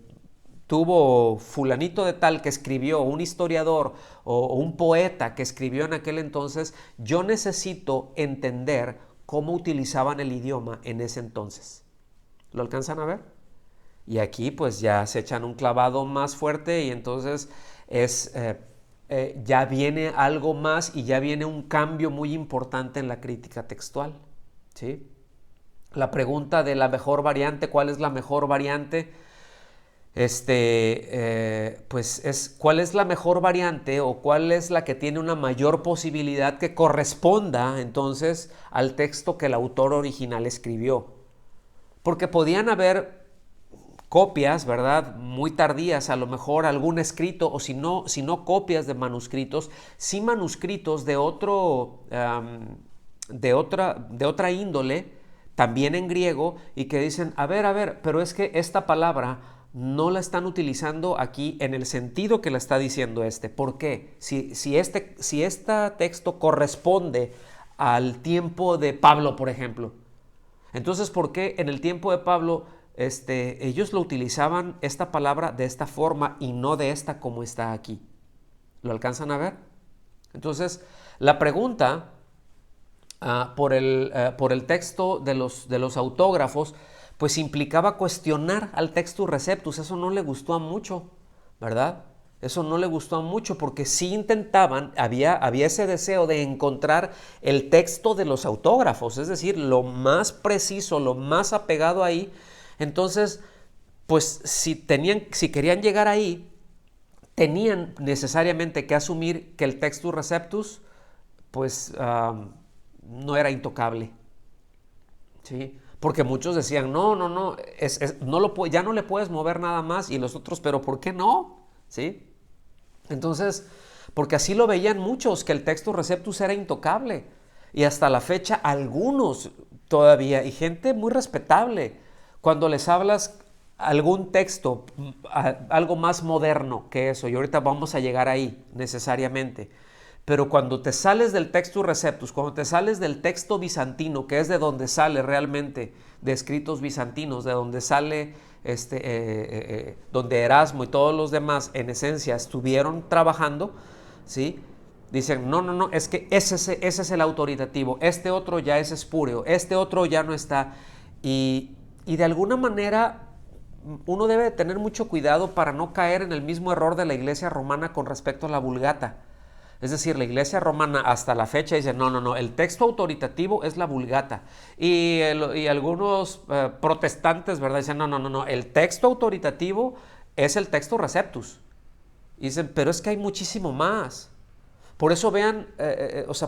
tuvo fulanito de tal que escribió, un historiador o un poeta que escribió en aquel entonces, yo necesito entender cómo utilizaban el idioma en ese entonces. ¿Lo alcanzan a ver? Y aquí pues ya se echan un clavado más fuerte y entonces ya viene algo más y ya viene un cambio muy importante en la crítica textual, ¿sí? La pregunta de la mejor variante, ¿cuál es la mejor variante? Pues es ¿cuál es la mejor variante o cuál es la que tiene una mayor posibilidad que corresponda entonces al texto que el autor original escribió? Porque podían haber copias, ¿verdad? Muy tardías, a lo mejor algún escrito, o si no copias de manuscritos, sí manuscritos de de otra índole, también en griego, y que dicen, a ver, pero es que esta palabra no la están utilizando aquí en el sentido que la está diciendo este. ¿Por qué? Si este texto corresponde al tiempo de Pablo, por ejemplo, entonces, ¿por qué en el tiempo de Pablo ellos lo utilizaban esta palabra de esta forma y no de esta como está aquí? ¿Lo alcanzan a ver? Entonces, la pregunta por el texto de los autógrafos, pues implicaba cuestionar al Textus Receptus. Eso no le gustó a mucho, ¿verdad? Eso no le gustó a mucho porque sí intentaban, había ese deseo de encontrar el texto de los autógrafos, es decir, lo más preciso, lo más apegado ahí. Entonces, pues si querían llegar ahí, tenían necesariamente que asumir que el Textus Receptus, pues no era intocable, ¿sí? Porque muchos decían, no, ya no le puedes mover nada más, y los otros, pero ¿por qué no? ¿Sí? Entonces, porque así lo veían muchos, que el Textus Receptus era intocable, y hasta la fecha algunos todavía, y gente muy respetable, cuando les hablas algún texto, algo más moderno que eso, y ahorita vamos a llegar ahí necesariamente, pero cuando te sales del Textus Receptus, cuando te sales del texto bizantino, que es de donde sale realmente, de escritos bizantinos, de donde sale, donde Erasmo y todos los demás en esencia estuvieron trabajando, ¿sí? Dicen, no, es que ese es el autoritativo, este otro ya es espúreo, este otro ya no está. Y de alguna manera uno debe de tener mucho cuidado para no caer en el mismo error de la Iglesia romana con respecto a la Vulgata. Es decir, la Iglesia romana hasta la fecha dice, no, el texto autoritativo es la Vulgata. Y algunos protestantes, ¿verdad? Dicen, no, el texto autoritativo es el Textus Receptus. Y dicen, pero es que hay muchísimo más. Por eso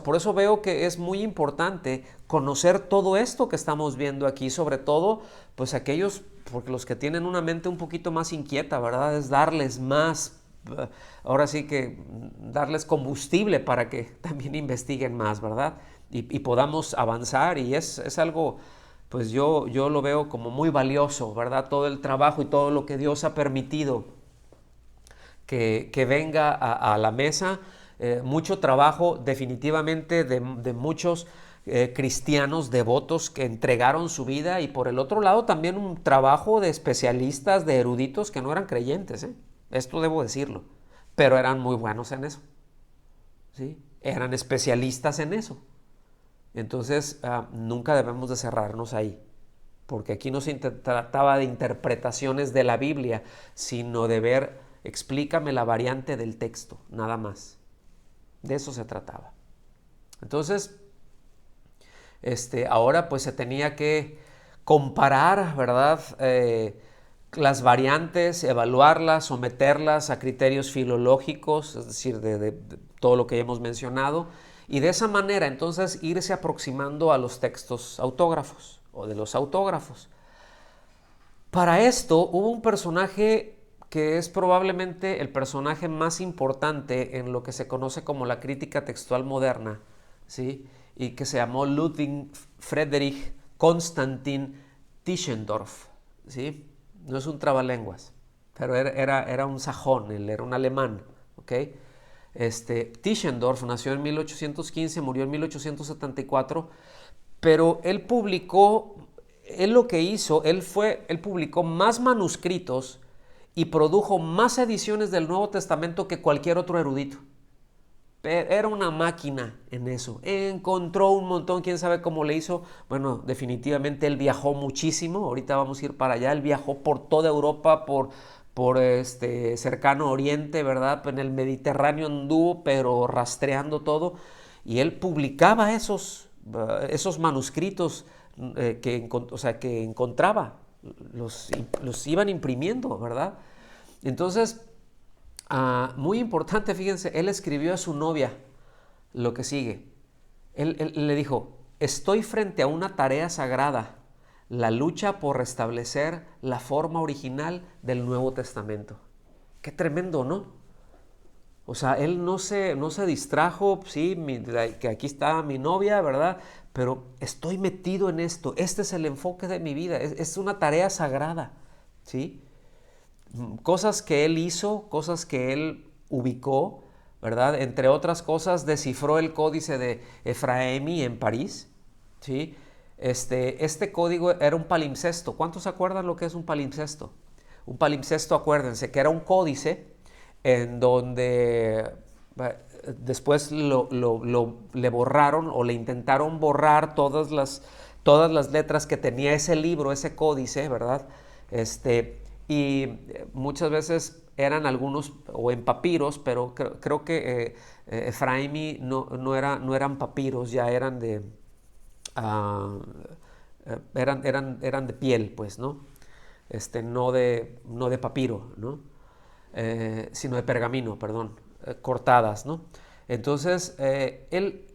por eso veo que es muy importante conocer todo esto que estamos viendo aquí, sobre todo, pues aquellos, porque los que tienen una mente un poquito más inquieta, ¿verdad? Es darles más, ahora sí que darles combustible para que también investiguen más, ¿verdad? Y podamos avanzar, y es algo, pues yo lo veo como muy valioso, ¿verdad? Todo el trabajo y todo lo que Dios ha permitido que venga a la mesa. Mucho trabajo definitivamente de muchos cristianos devotos que entregaron su vida, y por el otro lado también un trabajo de especialistas, de eruditos que no eran creyentes, esto debo decirlo, pero eran muy buenos en eso, ¿sí? Eran especialistas en eso. Entonces nunca debemos de cerrarnos ahí, porque aquí no se trataba de interpretaciones de la Biblia, sino de ver, explícame la variante del texto, nada más. De eso se trataba. Entonces, ahora pues se tenía que comparar, ¿verdad? Las variantes, evaluarlas, someterlas a criterios filológicos, es decir, de todo lo que ya hemos mencionado, y de esa manera entonces irse aproximando a los textos autógrafos o de los autógrafos. Para esto hubo un personaje que es probablemente el personaje más importante en lo que se conoce como la crítica textual moderna, ¿sí? Y que se llamó Ludwig Friedrich Constantin Tischendorf, ¿sí? No es un trabalenguas, pero era un sajón, él era un alemán, ¿ok? Tischendorf nació en 1815, murió en 1874, pero él lo que hizo, él publicó más manuscritos y produjo más ediciones del Nuevo Testamento que cualquier otro erudito. Era una máquina en eso. Encontró un montón, quién sabe cómo le hizo. Bueno, definitivamente él viajó muchísimo. Ahorita vamos a ir para allá. Él viajó por toda Europa, por cercano Oriente, ¿verdad? En el Mediterráneo anduvo, pero rastreando todo. Y él publicaba esos manuscritos que encontraba. Los iban imprimiendo, ¿verdad? Entonces, muy importante, fíjense, él escribió a su novia lo que sigue. Él le dijo, estoy frente a una tarea sagrada. la lucha por restablecer la forma original del Nuevo Testamento. Qué tremendo, ¿no? O sea, él no se distrajo, sí, que aquí está mi novia, ¿verdad? Pero estoy metido en esto, este es el enfoque de mi vida, es una tarea sagrada, ¿sí? Cosas que él hizo, cosas que él ubicó, ¿verdad? Entre otras cosas, descifró el códice de Efraimi en París, ¿sí? Este código era un palimpsesto. ¿Cuántos se acuerdan lo que es un palimpsesto? Un palimpsesto, acuérdense, que era un códice en donde después le borraron o le intentaron borrar todas las letras que tenía ese libro, ese códice, ¿verdad? Y muchas veces eran algunos o en papiros, pero creo que Efraimi no eran papiros, ya eran de eran de piel, pues, ¿no? No de papiro, ¿no? Sino de pergamino, perdón, cortadas, ¿no? Entonces,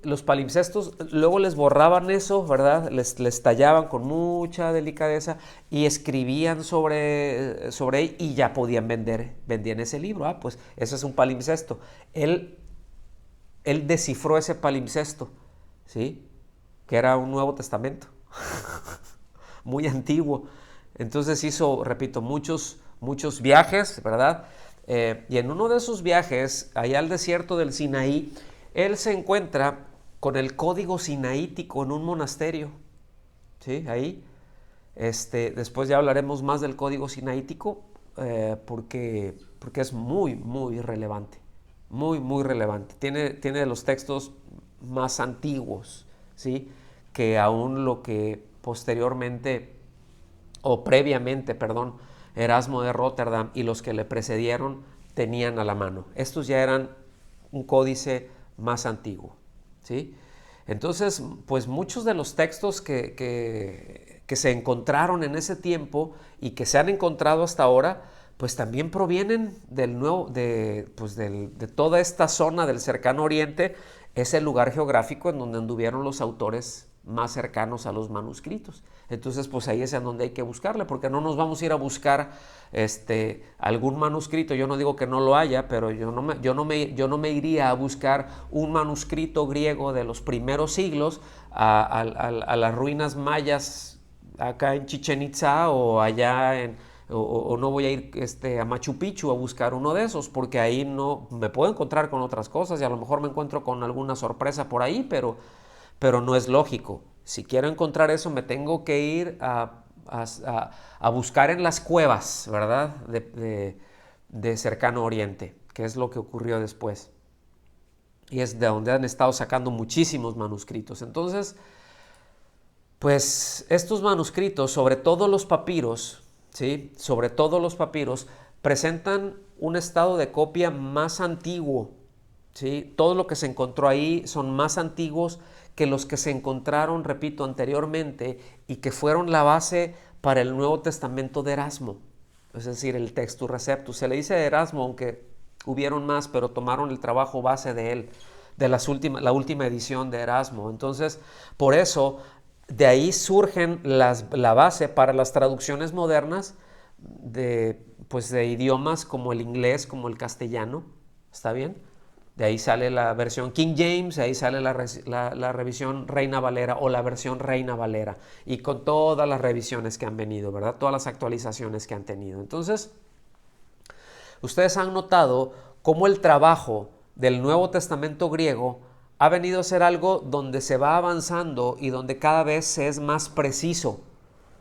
los palimpsestos luego les borraban eso, ¿verdad? Les tallaban con mucha delicadeza y escribían sobre él y ya vendían ese libro. Ah, pues eso es un palimpsesto. Él descifró ese palimpsesto, ¿sí? Que era un Nuevo Testamento, muy antiguo. Entonces hizo, repito, muchos viajes, ¿verdad? Y en uno de esos viajes, allá al desierto del Sinaí, él se encuentra con el código sinaítico en un monasterio, ¿sí? Ahí. Después ya hablaremos más del código sinaítico porque es muy relevante, muy relevante. Tiene de los textos más antiguos, ¿sí? Que aún lo que posteriormente o previamente, perdón, Erasmo de Rotterdam y los que le precedieron tenían a la mano. Estos ya eran un códice más antiguo, ¿sí? Entonces, pues muchos de los textos que se encontraron en ese tiempo y que se han encontrado hasta ahora, pues también provienen de toda esta zona del cercano oriente. Es el lugar geográfico en donde anduvieron los autores más cercanos a los manuscritos. Entonces, pues ahí es en donde hay que buscarle, porque no nos vamos a ir a buscar algún manuscrito. Yo no digo que no lo haya, pero yo no me iría a buscar un manuscrito griego de los primeros siglos a las ruinas mayas acá en Chichen Itza o allá o no voy a ir a Machu Picchu a buscar uno de esos, porque ahí no me puedo encontrar con otras cosas y a lo mejor me encuentro con alguna sorpresa por ahí, pero no es lógico. Si quiero encontrar eso, me tengo que ir a buscar en las cuevas, ¿verdad? De cercano oriente, que es lo que ocurrió después. Y es de donde han estado sacando muchísimos manuscritos. Entonces, pues estos manuscritos, sobre todo los papiros, ¿sí? Sobre todo los papiros, presentan un estado de copia más antiguo, ¿sí? Todo lo que se encontró ahí son más antiguos que los que se encontraron, repito, anteriormente y que fueron la base para el Nuevo Testamento de Erasmo, es decir, el Textus Receptus. Se le dice de Erasmo, aunque hubieron más, pero tomaron el trabajo base de él, de la última edición de Erasmo. Entonces, por eso, de ahí surgen la base para las traducciones modernas pues de idiomas como el inglés, como el castellano, ¿está bien? De ahí sale la versión King James, de ahí sale la revisión Reina Valera o la versión Reina Valera, y con todas las revisiones que han venido, ¿verdad? Todas las actualizaciones que han tenido. Entonces, ustedes han notado cómo el trabajo del Nuevo Testamento griego ha venido a ser algo donde se va avanzando y donde cada vez se es más preciso,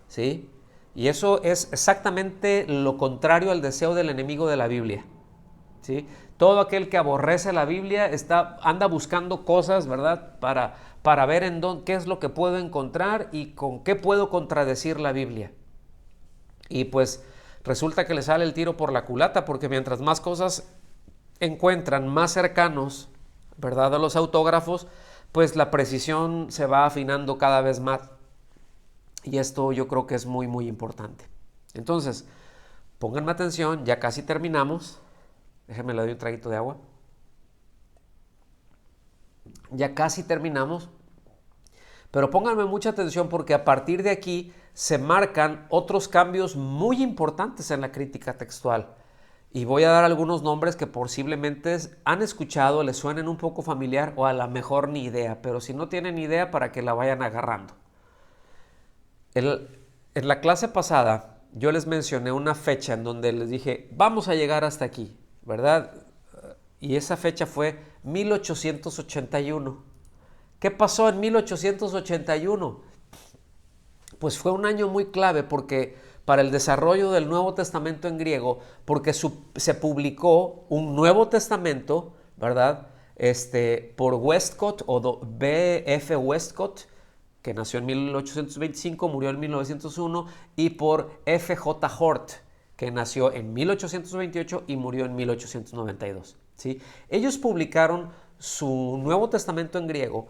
¿sí? Y eso es exactamente lo contrario al deseo del enemigo de la Biblia, ¿sí? Todo aquel que aborrece la Biblia anda buscando cosas, ¿verdad? Para ver qué es lo que puedo encontrar y con qué puedo contradecir la Biblia. Y pues resulta que le sale el tiro por la culata, porque mientras más cosas encuentran más cercanos, ¿verdad?, a los autógrafos, pues la precisión se va afinando cada vez más. Y esto yo creo que es muy importante. Entonces, pónganme atención, ya casi terminamos. Déjenme le doy un traguito de agua. Ya casi terminamos. Pero pónganme mucha atención porque a partir de aquí se marcan otros cambios muy importantes en la crítica textual. Y voy a dar algunos nombres que posiblemente han escuchado, les suenen un poco familiar o a lo mejor ni idea, pero si no tienen idea para que la vayan agarrando. En la clase pasada yo les mencioné una fecha en donde les dije, vamos a llegar hasta aquí, ¿verdad? Y esa fecha fue 1881. ¿Qué pasó en 1881? Pues fue un año muy clave porque para el desarrollo del Nuevo Testamento en griego, porque se publicó un Nuevo Testamento, ¿verdad? Por Westcott o B.F. Westcott, que nació en 1825, murió en 1901, y por F.J. Hort, que nació en 1828 y murió en 1892. ¿Sí? Ellos publicaron su Nuevo Testamento en griego,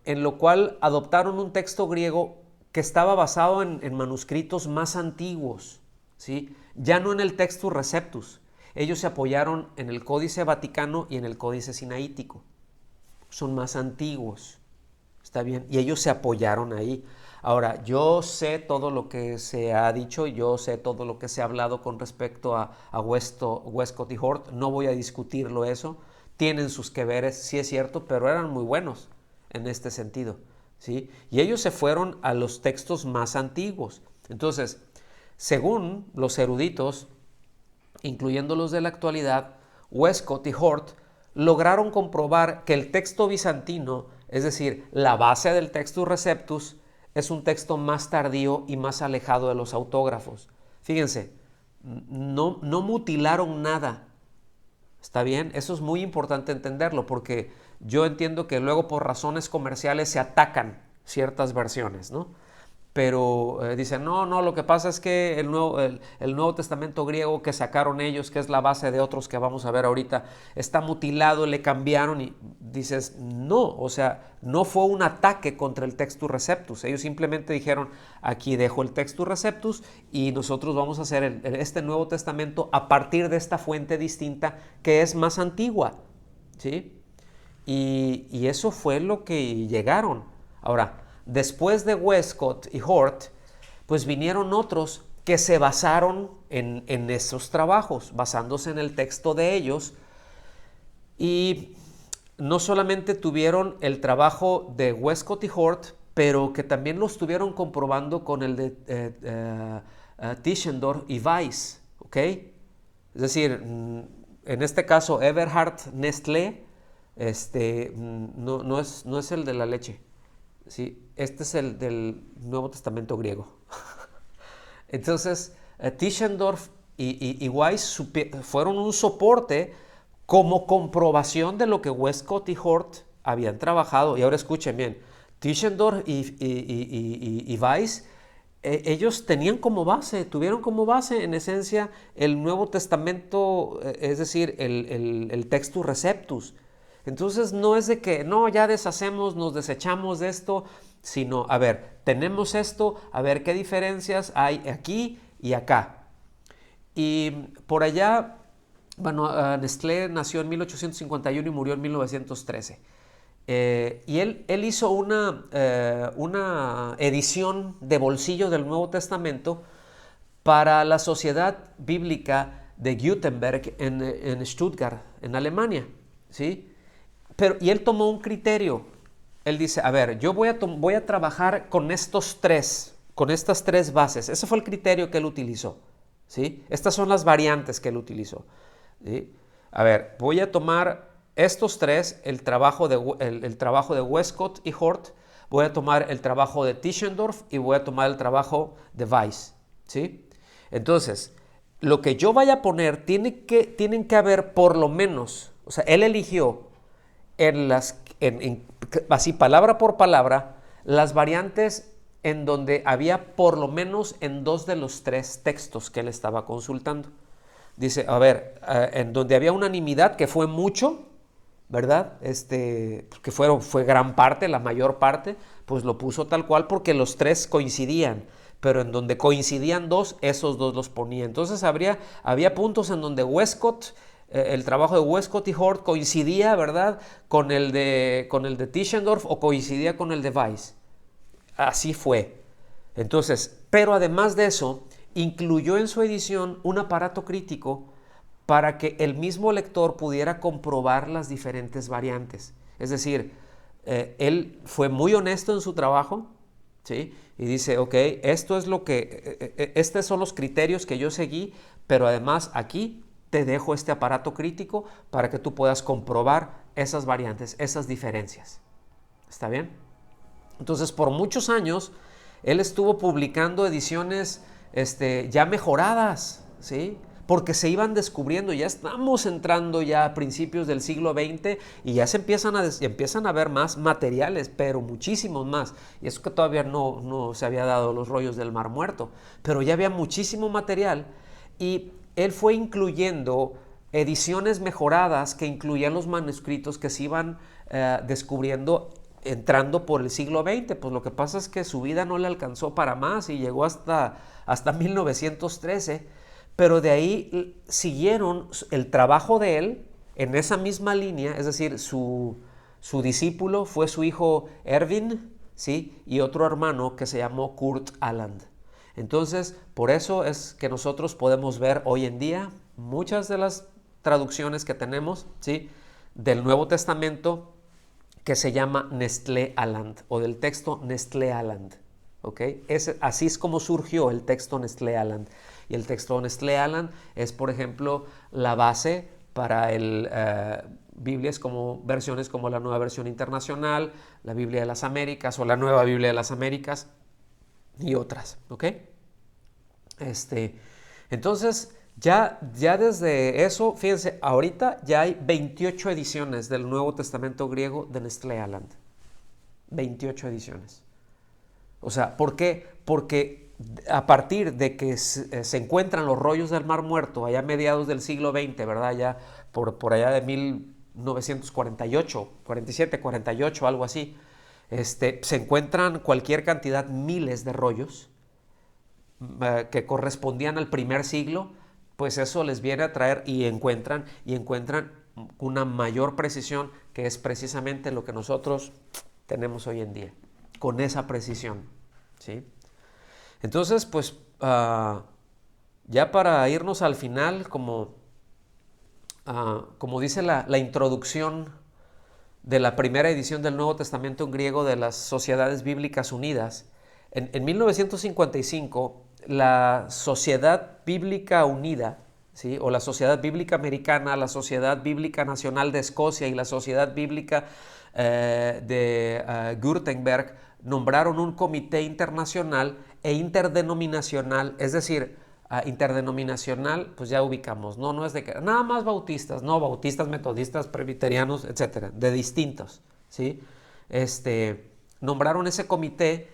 en lo cual adoptaron un texto griego que estaba basado en manuscritos más antiguos, ¿sí? Ya no en el Textus Receptus. Ellos se apoyaron en el Códice Vaticano y en el Códice Sinaítico. Son más antiguos, ¿está bien? Y ellos se apoyaron ahí. Ahora, yo sé todo lo que se ha dicho, yo sé todo lo que se ha hablado con respecto a Westcott y Hort, no voy a discutirlo eso, tienen sus que veres, sí es cierto, pero eran muy buenos en este sentido, ¿sí? Y ellos se fueron a los textos más antiguos. Entonces, según los eruditos, incluyendo los de la actualidad, Westcott y Hort lograron comprobar que el texto bizantino, es decir, la base del Textus Receptus, es un texto más tardío y más alejado de los autógrafos. Fíjense, no mutilaron nada. ¿Está bien? Eso es muy importante entenderlo porque yo entiendo que luego por razones comerciales se atacan ciertas versiones, ¿no? Pero dicen, no, lo que pasa es que el Nuevo Testamento griego que sacaron ellos, que es la base de otros que vamos a ver ahorita, está mutilado, le cambiaron y dices, no, o sea, no fue un ataque contra el Textus Receptus. Ellos simplemente dijeron, aquí dejo el Textus Receptus y nosotros vamos a hacer este Nuevo Testamento a partir de esta fuente distinta que es más antigua, ¿sí? Y eso fue lo que llegaron. Ahora, después de Westcott y Hort, pues vinieron otros que se basaron en esos trabajos, basándose en el texto de ellos, y no solamente tuvieron el trabajo de Westcott y Hort, pero que también lo estuvieron comprobando con el de Tischendorf y Weiss, ¿ok? Es decir, en este caso Eberhard Nestlé, no es el de la leche. Sí, este es el del Nuevo Testamento griego. Entonces, Tischendorf y Weiss fueron un soporte como comprobación de lo que Westcott y Hort habían trabajado. Y ahora escuchen bien, Tischendorf y Weiss, ellos tuvieron como base en esencia el Nuevo Testamento, es decir, el Textus Receptus. Entonces no es de que, no, ya nos desechamos de esto, sino, a ver, tenemos esto, a ver qué diferencias hay aquí y acá. Y por allá, bueno, Nestlé nació en 1851 y murió en 1913. Y él hizo una edición de bolsillo del Nuevo Testamento para la Sociedad Bíblica de Gutenberg en Stuttgart, en Alemania, ¿sí? Y él tomó un criterio. Él dice, a ver, yo voy a trabajar con estas tres bases. Ese fue el criterio que él utilizó, ¿sí? Estas son las variantes que él utilizó, ¿sí? A ver, voy a tomar estos tres, el trabajo de Westcott y Hort, voy a tomar el trabajo de Tischendorf y voy a tomar el trabajo de Weiss, ¿sí? Entonces, lo que yo vaya a poner tienen que haber por lo menos, o sea, él eligió así palabra por palabra, las variantes en donde había por lo menos en 2 de los 3 textos que él estaba consultando. Dice, a ver, en donde había unanimidad, que fue mucho, ¿verdad? Que fue gran parte, la mayor parte, pues lo puso tal cual porque los 3 coincidían. Pero en donde coincidían 2, esos 2 los ponía. Entonces había puntos en donde Westcott el trabajo de Westcott y Hort coincidía, ¿verdad?, con el de Tischendorf o coincidía con el de Weiss. Así fue. Entonces, pero además de eso, incluyó en su edición un aparato crítico para que el mismo lector pudiera comprobar las diferentes variantes. Es decir, él fue muy honesto en su trabajo, ¿sí? Y dice, ok, esto es lo que, estos son los criterios que yo seguí, pero además aquí te dejo este aparato crítico para que tú puedas comprobar esas variantes, esas diferencias. ¿Está bien? Entonces, por muchos años, él estuvo publicando ediciones ya mejoradas, ¿sí? Porque se iban descubriendo, ya estamos entrando ya a principios del siglo XX y ya se empiezan a ver más materiales, pero muchísimos más. Y eso que todavía no se había dado los rollos del Mar Muerto, pero ya había muchísimo material y él fue incluyendo ediciones mejoradas que incluían los manuscritos que se iban descubriendo entrando por el siglo XX. Pues lo que pasa es que su vida no le alcanzó para más y llegó hasta 1913, pero de ahí siguieron el trabajo de él en esa misma línea, es decir, su discípulo fue su hijo Erwin, ¿sí? Y otro hermano que se llamó Kurt Aland. Entonces, por eso es que nosotros podemos ver hoy en día muchas de las traducciones que tenemos, ¿sí?, del Nuevo Testamento, que se llama Nestlé Aland, o del texto Nestlé Aland. ¿Okay? Así es como surgió el texto Nestlé Aland. Y el texto Nestlé Aland es, por ejemplo, la base para Biblias como versiones como la Nueva Versión Internacional, la Biblia de las Américas o la Nueva Biblia de las Américas y otras. ¿Okay? Entonces, ya desde eso, fíjense, ahorita ya hay 28 ediciones del Nuevo Testamento griego de Nestlé Aland. 28 ediciones. O sea, ¿por qué? Porque a partir de que se encuentran los rollos del Mar Muerto, allá a mediados del siglo XX, ¿verdad? Ya por allá de 1948, 47, 48, algo así, se encuentran cualquier cantidad, miles de rollos que correspondían al primer siglo, pues eso les viene a traer y encuentran una mayor precisión, que es precisamente lo que nosotros tenemos hoy en día, con esa precisión, ¿sí? Entonces, pues ya para irnos al final, como dice la introducción de la primera edición del Nuevo Testamento en griego de las Sociedades Bíblicas Unidas, en 1955, la Sociedad Bíblica Unida, ¿sí?, o la Sociedad Bíblica Americana, la Sociedad Bíblica Nacional de Escocia y la Sociedad Bíblica de Württemberg nombraron un comité internacional e interdenominacional, es decir, interdenominacional, pues ya ubicamos, no es de que nada más bautistas, no, bautistas, metodistas, presbiterianos, etcétera, de distintos, ¿sí? Nombraron ese comité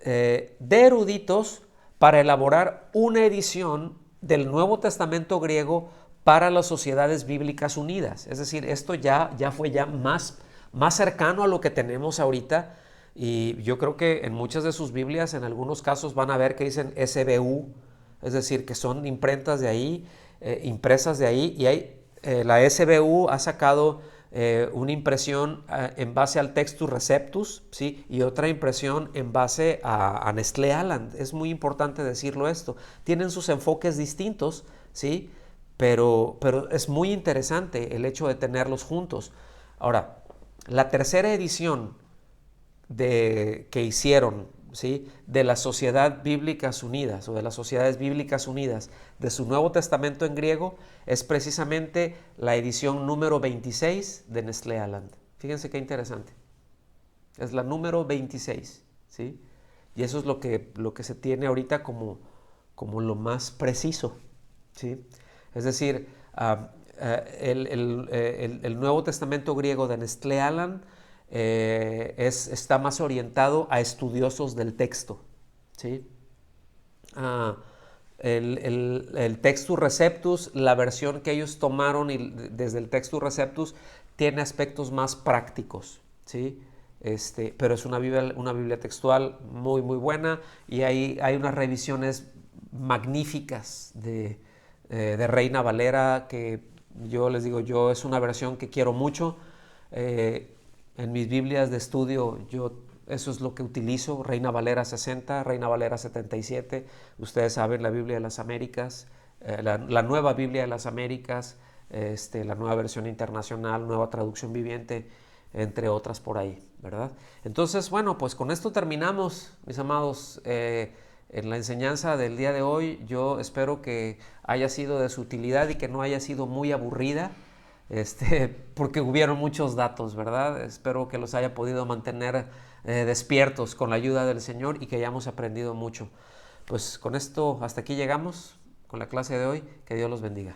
de eruditos para elaborar una edición del Nuevo Testamento griego para las Sociedades Bíblicas Unidas. Es decir, esto ya fue más cercano a lo que tenemos ahorita, y yo creo que en muchas de sus Biblias, en algunos casos van a ver que dicen SBU, es decir, que son imprentas de ahí, impresas de ahí, y la SBU ha sacado una impresión en base al Textus Receptus, ¿sí?, y otra impresión en base a Nestlé Aland. Es muy importante decirlo esto. Tienen sus enfoques distintos, ¿sí?, pero es muy interesante el hecho de tenerlos juntos. Ahora, la tercera edición que hicieron, ¿sí?, de la Sociedad Bíblicas Unidas o de las Sociedades Bíblicas Unidas de su Nuevo Testamento en griego es precisamente la edición número 26 de Nestlé Aland. Fíjense qué interesante. Es la número 26, ¿sí? Y eso es lo que se tiene ahorita como lo más preciso, ¿sí? Es decir, el Nuevo Testamento griego de Nestlé Aland está más orientado a estudiosos del texto, ¿sí? El Textus Receptus, la versión que ellos tomaron desde el Textus Receptus, tiene aspectos más prácticos, ¿sí? Pero es una Biblia textual muy, muy buena, y hay unas revisiones magníficas de Reina Valera que Yo les digo, yo es una versión que quiero mucho. En mis Biblias de estudio, eso es lo que utilizo, Reina Valera 60, Reina Valera 77. Ustedes saben, la Biblia de las Américas, la nueva Biblia de las Américas, la nueva versión internacional, nueva traducción viviente, entre otras por ahí, ¿verdad? Entonces, bueno, pues con esto terminamos, mis amados. En la enseñanza del día de hoy, yo espero que haya sido de su utilidad y que no haya sido muy aburrida, porque hubieron muchos datos, ¿verdad? Espero que los haya podido mantener despiertos con la ayuda del Señor y que hayamos aprendido mucho. Pues con esto hasta aquí llegamos con la clase de hoy. Que Dios los bendiga.